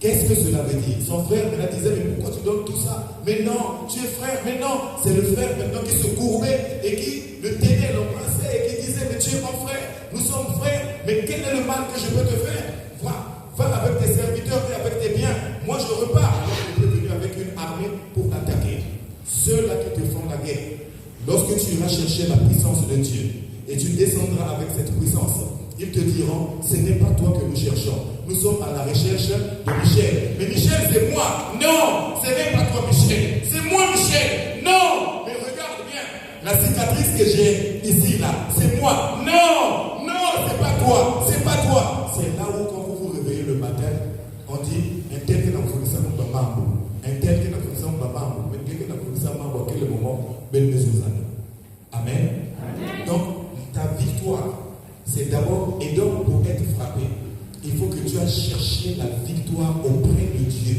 Qu'est-ce que cela veut dire? Son frère maintenant disait, mais pourquoi tu donnes tout ça? Mais non, tu es frère, mais non. C'est le frère maintenant qui se courbait et qui le tenait, l'embrassait et qui disait, mais tu es mon frère, nous sommes frères, mais quel est le mal que je peux te faire? Va avec tes serviteurs et avec tes biens. Moi je repars. Alors tu es venu avec une armée pour attaquer. Ceux-là qui te font la guerre. Lorsque tu iras chercher la puissance de Dieu et tu descendras avec cette puissance, ils te diront, ce n'est pas toi que nous cherchons. Nous sommes à la recherche de Michel. Mais Michel, c'est moi. Non, ce n'est pas toi, Michel. C'est moi, Michel. Non, mais regarde bien. La cicatrice que j'ai ici, là, c'est moi. Non, c'est pas toi. C'est pas toi. C'est là où, quand vous vous réveillez le matin, on dit, un tel qui n'a pas fait ça, un tel qui n'a pas fait ça, un tel qui n'a pas fait ça, à quel moment, Amen. Donc, ta victoire, c'est d'abord, et donc pour être frappé, il faut que tu ailles chercher la victoire auprès de Dieu.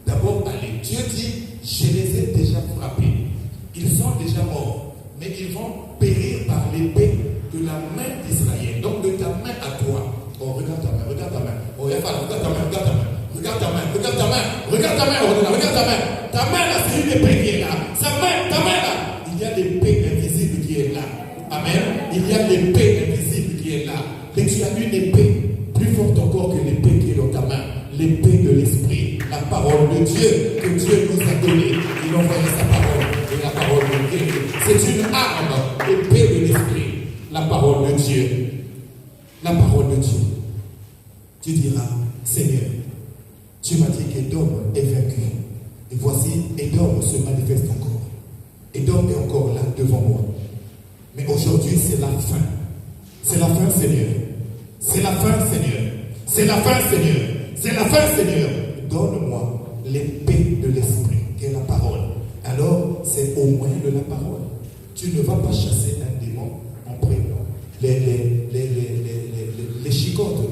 D'abord, allez. Dieu dit, je les ai déjà frappés. Ils sont déjà morts, mais ils vont périr par l'épée de la main d'Israël. Donc, de ta main à toi. Oh, regarde ta main, regarde ta main. Oh, regarde ta main, regarde ta main. Regarde ta main, regarde ta main. Regarde ta main, regarde ta main. Ta main là, c'est une épée qui est là. Ta main là. Il y a l'épée invisible qui est là. Amen. Il y a l'épée invisible qui est là. Mais tu as une épée plus forte encore que l'épée qui est dans ta main. L'épée de l'esprit. La parole de Dieu que Dieu nous a donnée. Il a envoyé sa parole. Et la parole de Dieu. C'est une arme. Épée de l'esprit. La parole de Dieu. La parole de Dieu. Tu diras, Seigneur, tu m'as dit qu'Édom est vaincu. Et voici, Édom se manifeste encore. Édom est encore là devant moi. Mais aujourd'hui, c'est la fin. C'est la fin, Seigneur. C'est la fin, Seigneur. C'est la fin, Seigneur. C'est la fin, Seigneur. Donne-moi l'épée de l'esprit, qui est la parole. Alors, c'est au moyen de la parole. Tu ne vas pas chasser un démon en prenant les chicotes.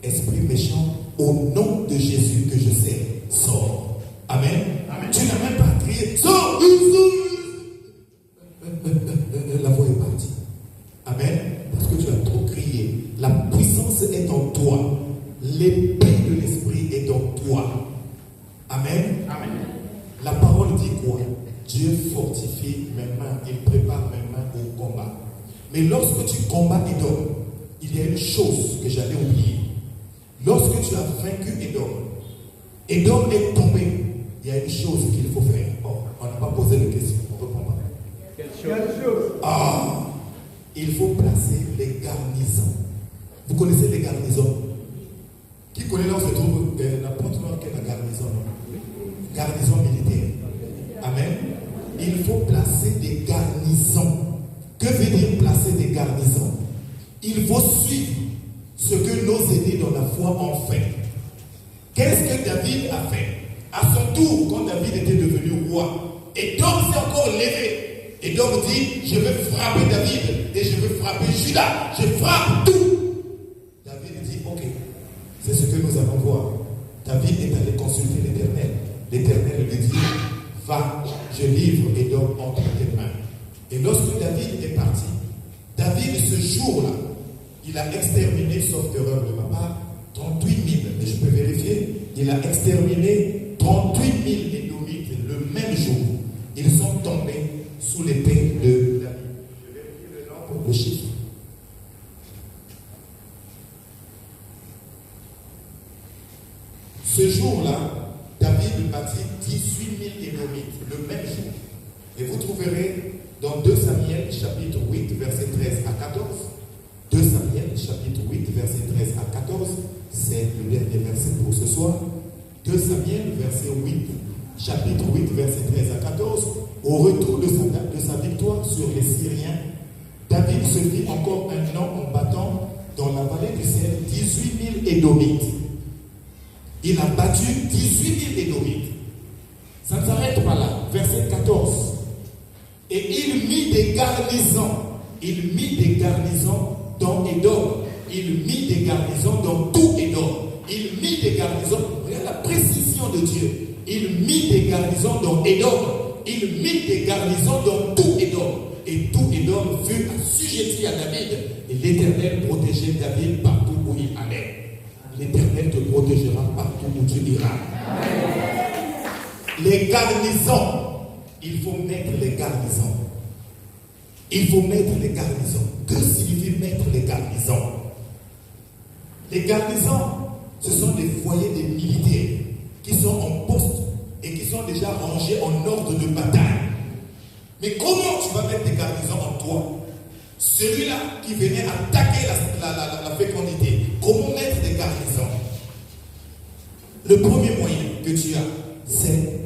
Esprit méchant, au nom de Jésus que je sais, sors. Amen. Amen. Tu n'as même pas crié, sors, la voix est partie. Amen. Parce que tu as trop crié. La puissance est en toi. L'épée de l'esprit est en toi. Amen. Amen. La parole dit quoi? Dieu fortifie mes mains. Il prépare mes mains au combat. Mais lorsque tu combats Édom, il y a une chose que j'allais oublier. Lorsque tu as vaincu Édom, Édom est tombé. Il y a une chose qu'il faut faire. Oh, on n'a pas posé de question. On ne répond pas. Quelle chose? Il faut placer les garnisons. Vous connaissez les garnisons? Qui connaît là où se trouve n'importe quelle garnison? Garnison militaire. Amen. Il faut placer des garnisons. Que veut dire placer des garnisons? Il faut suivre ce que nos aînés dans la foi ont fait. Qu'est-ce que David a fait? À son tour, quand David était devenu roi, Édom s'est encore levé. Édom dit, je vais frapper David et je vais frapper Juda. Je frappe tout. David dit, ok, c'est ce que nous allons voir. David est allé consulter l'Éternel. L'Éternel lui dit, va, je livre Édom entre tes mains. Et lorsque David est parti, David ce jour-là, il a exterminé, sauf erreur de ma part, 38 000, mais je peux vérifier, il a exterminé 38 000 Édomites le même jour. Ils sont tombés sous l'épée de David. Je vérifie le nombre, le chiffre. Ce jour-là, David bâtit 18 000 Édomites le même jour. Et vous trouverez dans 2 Samuel chapitre 8 verset 13 à 14. 2 Samuel chapitre 8 verset 13 à 14. C'est le dernier verset pour ce soir. 2 Samuel verset 8, chapitre 8 verset 13 à 14. Au retour de sa victoire sur les Syriens, David se fit encore un nom en battant dans la vallée du ciel 18 000 Édomites. Il a battu 18 000 Édomites. Ça ne s'arrête pas là. Verset 14. Et il mit des garnisons. Il mit des garnisons dans Édom. Il mit des garnisons dans tout Édom. Il mit des garnisons. Regarde la précision de Dieu. il mit des garnisons dans Édom. Il mit des garnisons dans tout Édom. Et tout Édom fut assujetti à David. Et l'Éternel protégeait David partout où il allait. L'Éternel te protégera partout où tu iras. Les garnisons. Il faut mettre les garnisons. Il faut mettre les garnisons. Que signifie mettre les garnisons? Les garnisons, ce sont des foyers des militaires qui sont en poste et qui sont déjà rangés en ordre de bataille. Mais comment tu vas mettre des garnisons en toi? Celui-là qui venait attaquer la fécondité, comment mettre des garnisons? Le premier moyen que tu as, c'est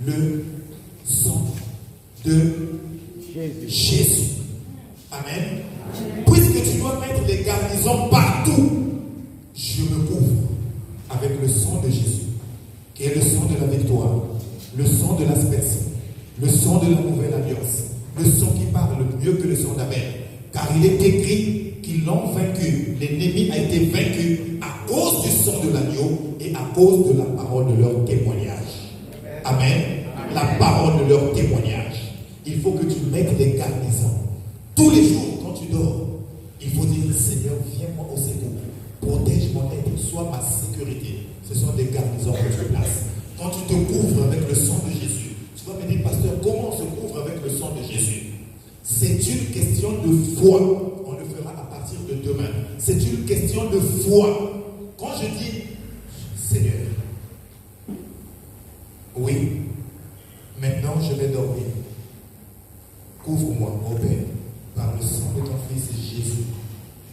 le sang de Jésus. Amen. Puisque tu dois mettre les garnisons partout, je me couvre avec le sang de Jésus, qui est le sang de la victoire, le sang de l'aspersion, le sang de la nouvelle alliance, le sang qui parle mieux que le sang d'Abel. Car il est écrit qu'ils l'ont vaincu. L'ennemi a été vaincu à cause du sang de l'agneau et à cause de la parole de leur témoignage. Amen. La parole de leur témoignage. Il faut que tu mettes des garnisons. Tous les jours, quand tu dors, il faut dire, Seigneur, viens-moi au secours. Protège mon être, sois ma sécurité. Ce sont des garnisons que tu places. Quand tu te couvres avec le sang de Jésus, tu vas me dire, pasteur, comment on se couvre avec le sang de Jésus? C'est une question de foi. On le fera à partir de demain. C'est une question de foi. Quand je dis, Seigneur, oui, maintenant je vais dormir. Couvre-moi, ô Père, par le sang de ton Fils Jésus.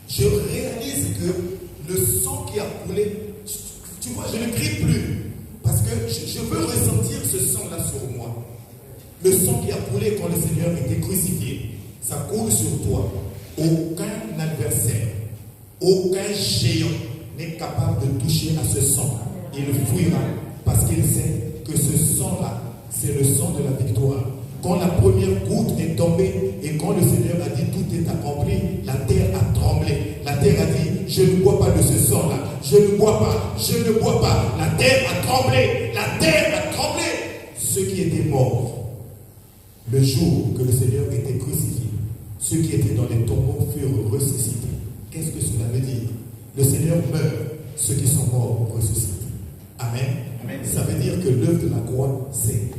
Je réalise que le sang qui a coulé, tu vois, je ne crie plus. Parce que je veux ressentir ce sang-là sur moi. Le sang qui a coulé quand le Seigneur était crucifié, ça coule sur toi. Aucun adversaire, aucun géant n'est capable de toucher à ce sang. Il fuira parce qu'il sait que ce sang-là, c'est le sang de la victoire. Quand la première goutte est tombée et quand le Seigneur a dit tout est accompli, la terre a tremblé. La terre a dit, je ne bois pas de ce sang-là. Je ne bois pas, je ne bois pas. La terre a tremblé. La terre a tremblé. Ceux qui étaient morts, le jour que le Seigneur était crucifié, ceux qui étaient dans les tombeaux furent ressuscités. Qu'est-ce que cela veut dire? Le Seigneur meurt, ceux qui sont morts ressuscitent. Amen. Amen. Ça veut dire que l'œuvre de la croix, c'est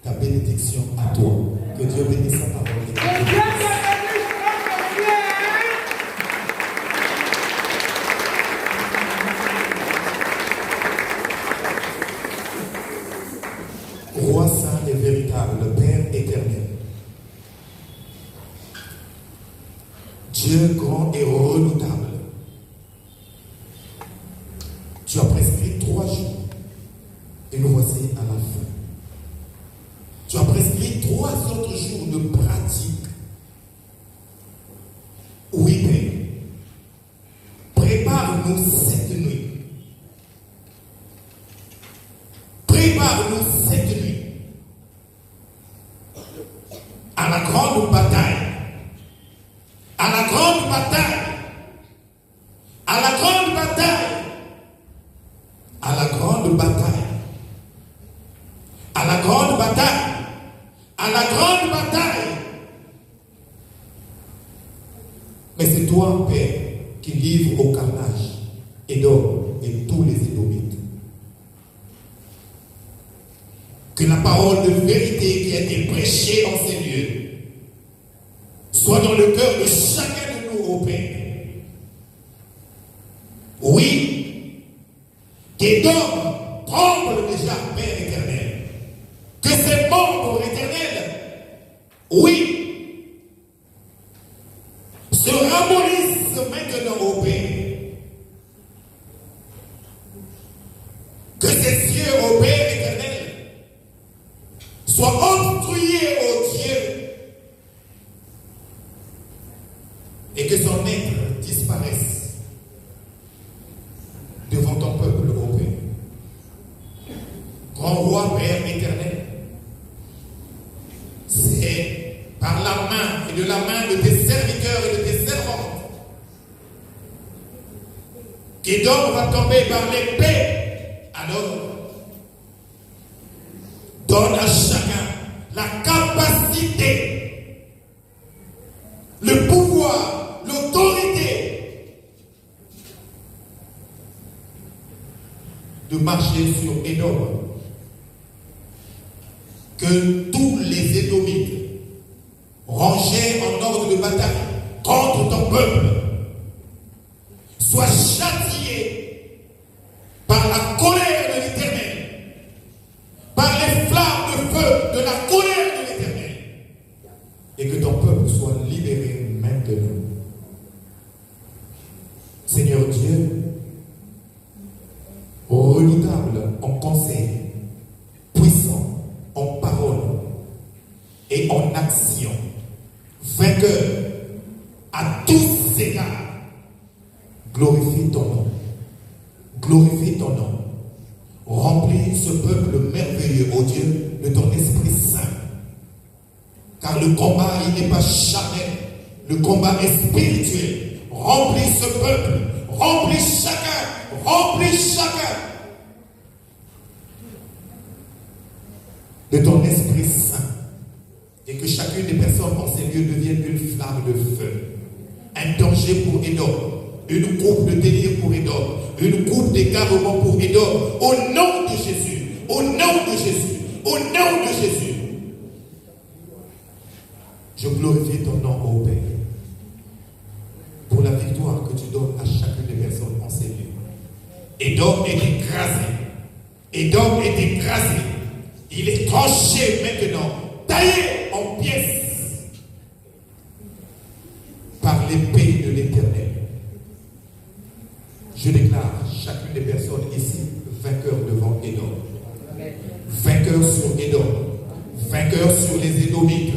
ta bénédiction à toi. Que Dieu bénisse sa parole. Roi saint et véritable, Père éternel, Dieu grand et redoutable, tu as prescrit 3 jours et nous voici à la fin. Tu as prescrit 3 autres jours de pratique. Oui, Père, prépare-nous cette nuit. Prépare-nous cette nuit à la grande bataille. À la grande bataille. À la grande bataille. À la grande bataille. À la grande bataille. À la grande bataille. Mais c'est toi, Père, qui livre au carnage Édom et tous les Édomites. Que la parole de vérité qui a été prêchée en ces lieux soit dans le cœur de chacun de nous, ô Père. Oui, qu'Édom tremble déjà, Père éternel. Que ses membres éternels, oui, se ramollissent maintenant au Père. Que ses yeux, ô Père éternel, soient obstrués au Dieu et que son être disparaisse devant ton peuple, ô Père. Grand roi, Père éternel, c'est par la main et de la main de tes serviteurs et de tes servantes qu'Édom va tomber par l'épée. Alors, donne à chacun la capacité, le pouvoir, l'autorité de marcher sur Édom. Que tous les Édomites rangés en ordre de bataille contre ton peuple soient châtiés par la colère de l'Éternel, par les flammes de feu de la colère de l'Éternel, et que ton peuple soit libéré maintenant. Seigneur Dieu, redoutable en conseil, puissant en parole et en action, vainqueur à tous égards, glorifie ton nom, glorifie ton nom, remplis ce peuple merveilleux, ô Dieu, de ton Esprit Saint, car le combat, il n'est pas charnel, le combat est spirituel. Remplis ce peuple, remplis chacun de ton Esprit Saint, et que chacune des personnes en ces lieux devienne une flamme de feu, un danger pour Édom, une coupe de délire pour Édom, une coupe d'égarement pour Édom, au nom de Jésus, au nom de Jésus, au nom de Jésus. Je glorifie ton nom, ô Père, pour la victoire que tu donnes à chacune des personnes en ces lieux. Édom est écrasé, Édom est écrasé, il est tranché maintenant, taillé en pièces par l'épée de l'Éternel. Je déclare chacune des personnes ici vainqueur devant Édom, vainqueur sur Édom, vainqueur sur les Édomites,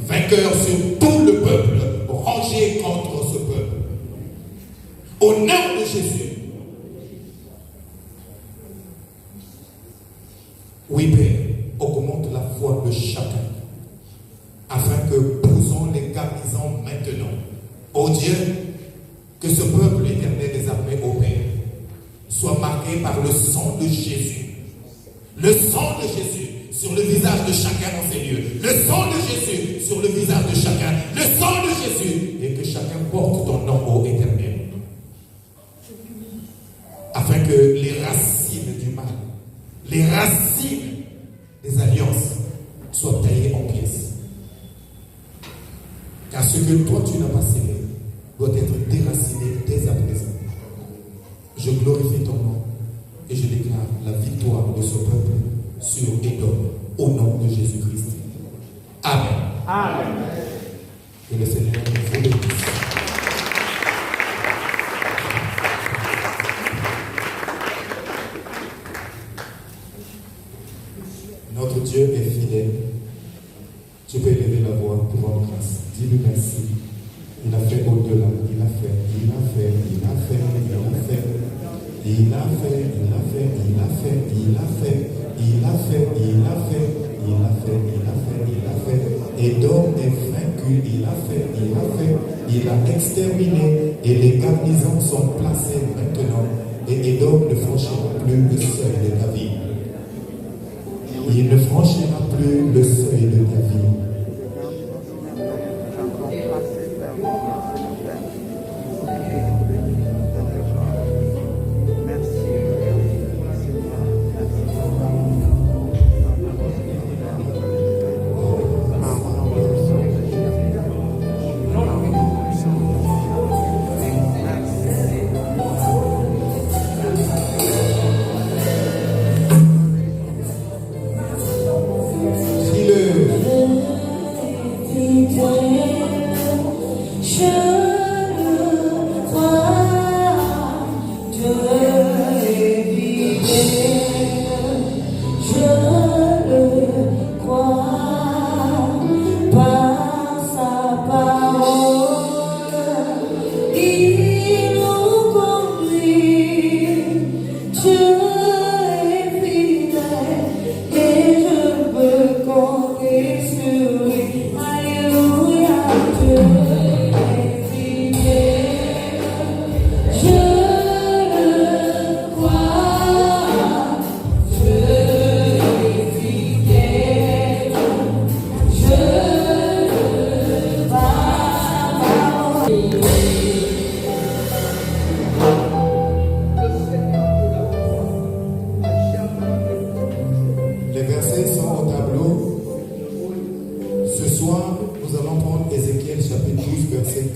vainqueur sur tout le peuple rangé contre ce peuple. Au nom de Jésus. Oui, Père, augmente la foi de chacun, afin que, posons les garnisons maintenant, ô Dieu, que ce peuple éternel des armées, ô Père, soit marqué par le sang de Jésus. Le sang de Jésus sur le visage de chacun dans ces lieux. Le sang de Jésus sur le visage de chacun. Le sang de Jésus. Et que chacun porte ton nom, ô Éternel. Afin que les racines du mal, les racines des alliances soient taillées en pièces. Car ce que toi tu n'as pas sémé doit être déraciné dès à présent. Je glorifie ton nom et je déclare la victoire de ce peuple sur Édom au nom de Jésus-Christ. Amen. Amen. Que le Seigneur vous bénisse. Notre Dieu est fidèle. Tu peux élever la voix pour rendre grâce. Dis-lui merci. Il a fait au-delà. Il a fait. Il a fait. Il a fait. Il a fait. Il a fait. Il a fait. Il a fait. Il a fait. Il a fait. Il a fait. Il a fait. Il a fait. Il a fait. Édom est vaincu. Il a fait. Il a fait. Il a exterminé. Et les garnisons sont placées maintenant. Et Édom ne franchira plus le seuil de ta vie. Il ne franchira plus le seuil de ta vie.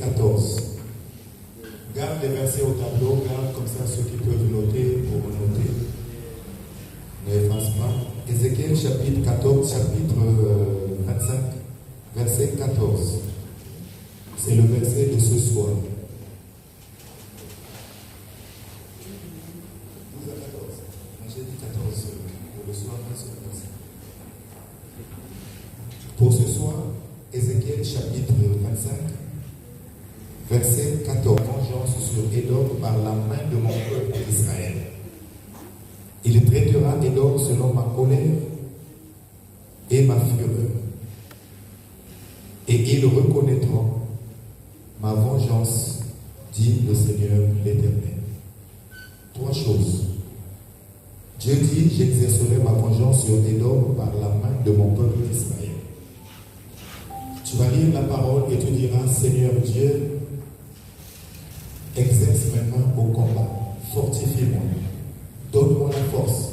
14. Garde les versets au tableau, garde comme ça ceux qui peuvent noter pour noter. N'efface pas. Ézéchiel chapitre 14, chapitre 25, verset 14. C'est le verset de ce soir. 12 à 14. J'ai dit 14 pour le soir, pas sur le verset. Pour ce soir, Ézéchiel chapitre 25, verset 14. Vengeance sur Édom par la main de mon peuple Israël. Il traitera Édom selon ma colère et ma fureur. Et ils reconnaîtront ma vengeance, dit le Seigneur l'Éternel. 3 choses. Dieu dit, j'exercerai ma vengeance sur Édom par la main de mon peuple Israël. Tu vas lire la parole et tu diras, Seigneur Dieu, exerce mes mains au combat, fortifie-moi, donne-moi la force,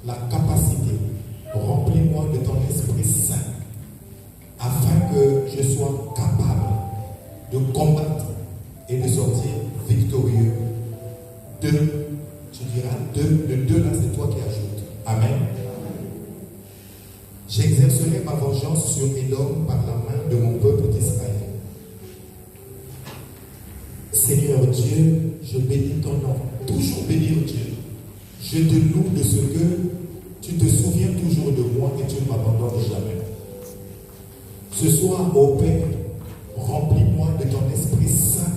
la capacité, remplis-moi de ton Esprit Saint, afin que je sois capable de combattre et de sortir victorieux. 2, tu diras 2, le 2 là c'est toi qui ajoutes. Amen. J'exercerai ma vengeance sur Édom par la main de mon peuple d'Israël. Seigneur Dieu, je bénis ton nom. Toujours bénir Dieu. Je te loue de ce que tu te souviens toujours de moi et tu ne m'abandonnes jamais. Ce soir, ô Père, remplis-moi de ton Esprit Saint.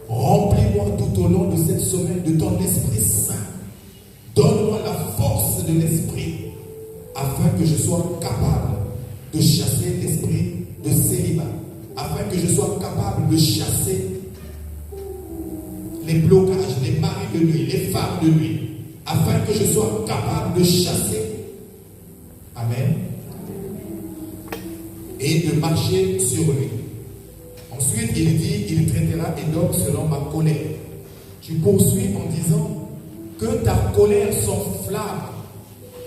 Remplis-moi tout au long de cette semaine de ton Esprit Saint. Donne-moi la force de l'Esprit afin que je sois capable de chasser l'esprit de célibat. Afin que je sois capable de chasser les blocages, les maris de nuit, les femmes de nuit. Afin que je sois capable de chasser. Amen. Et de marcher sur lui. Ensuite, il dit, il traitera Édom selon ma colère. Tu poursuis en disant que ta colère s'enflamme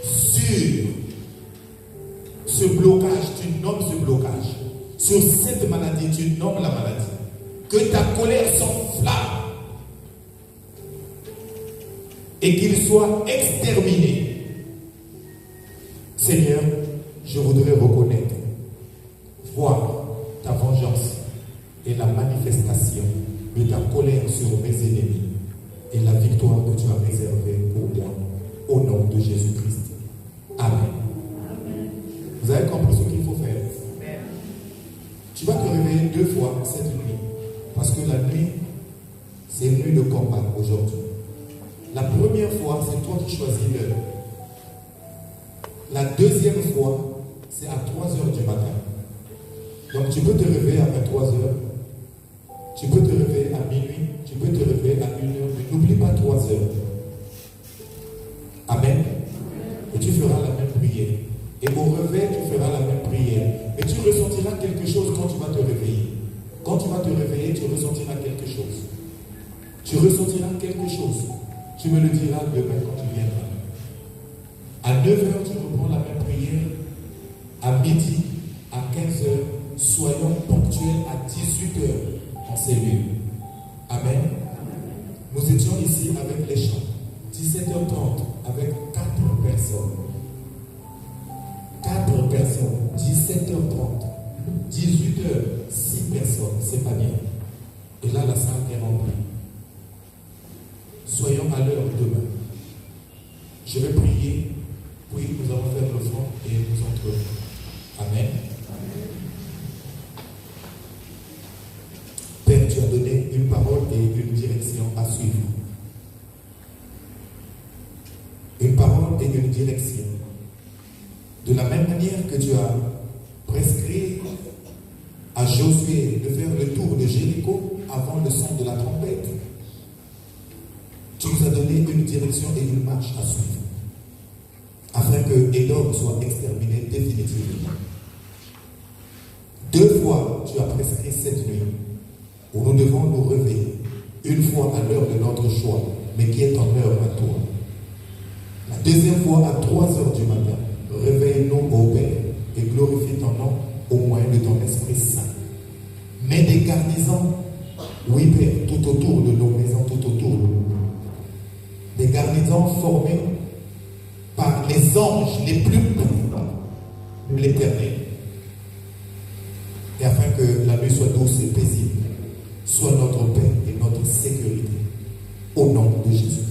sur ce blocage, tu nommes ce blocage. Sur cette maladie, tu nommes la maladie. Que ta colère s'enflamme et qu'il soit exterminé. Seigneur, je voudrais reconnaître, voir ta vengeance et la manifestation de ta colère sur mes ennemis et la victoire que tu as réservée pour moi au nom de Jésus-Christ. Amen. Vous avez compris ce qu'il faut faire? Tu vas te réveiller 2 fois cette nuit parce que la nuit, c'est une nuit de combat aujourd'hui. La première fois, c'est toi qui choisis l'heure. La deuxième fois, c'est à 3h du matin. Donc tu peux te réveiller à 23h, tu peux te réveiller à minuit, tu peux te réveiller à 1h, mais n'oublie pas 3h. Amen. Et tu feras la même prière. Et au réveil, tu feras la même prière. Et tu ressentiras quelque chose quand tu vas te réveiller. Quand tu vas te réveiller, tu ressentiras quelque chose. Tu ressentiras quelque chose. Tu me le diras demain quand tu viendras. À 9h, tu reprends la même prière. À midi, à 15h, soyons ponctuels à 18h en cellule. Amen. Nous étions ici avec les chants. 17h30 avec 4 personnes. 4 personnes. 17h30. 18h, 6 personnes. C'est pas bien. Et là, la salle est remplie. Soyons à l'heure demain. Je vais prier, puis nous allons faire le front et nous entrerons. Amen. Père, tu as donné une parole et une direction à suivre. Une parole et une direction. De la même manière que tu as prescrit à Josué de faire le tour de Jéricho avant le son de la trompette, tu nous as donné une direction et une marche à suivre, afin que Édom soit exterminé définitivement. 2 fois, tu as prescrit cette nuit, où nous devons nous réveiller, une fois à l'heure de notre choix, mais qui est en heure à toi. La deuxième fois, à 3h du matin, réveille-nous au Père et glorifie ton nom au moyen de ton Esprit Saint. Mets des garnisons Oui, Père, tout autour de nos maisons, tout autour de nous. Des garnisons formées par les anges les plus puissants de l'Éternel. Et afin que la nuit soit douce et paisible, soit notre paix et notre sécurité. Au nom de Jésus.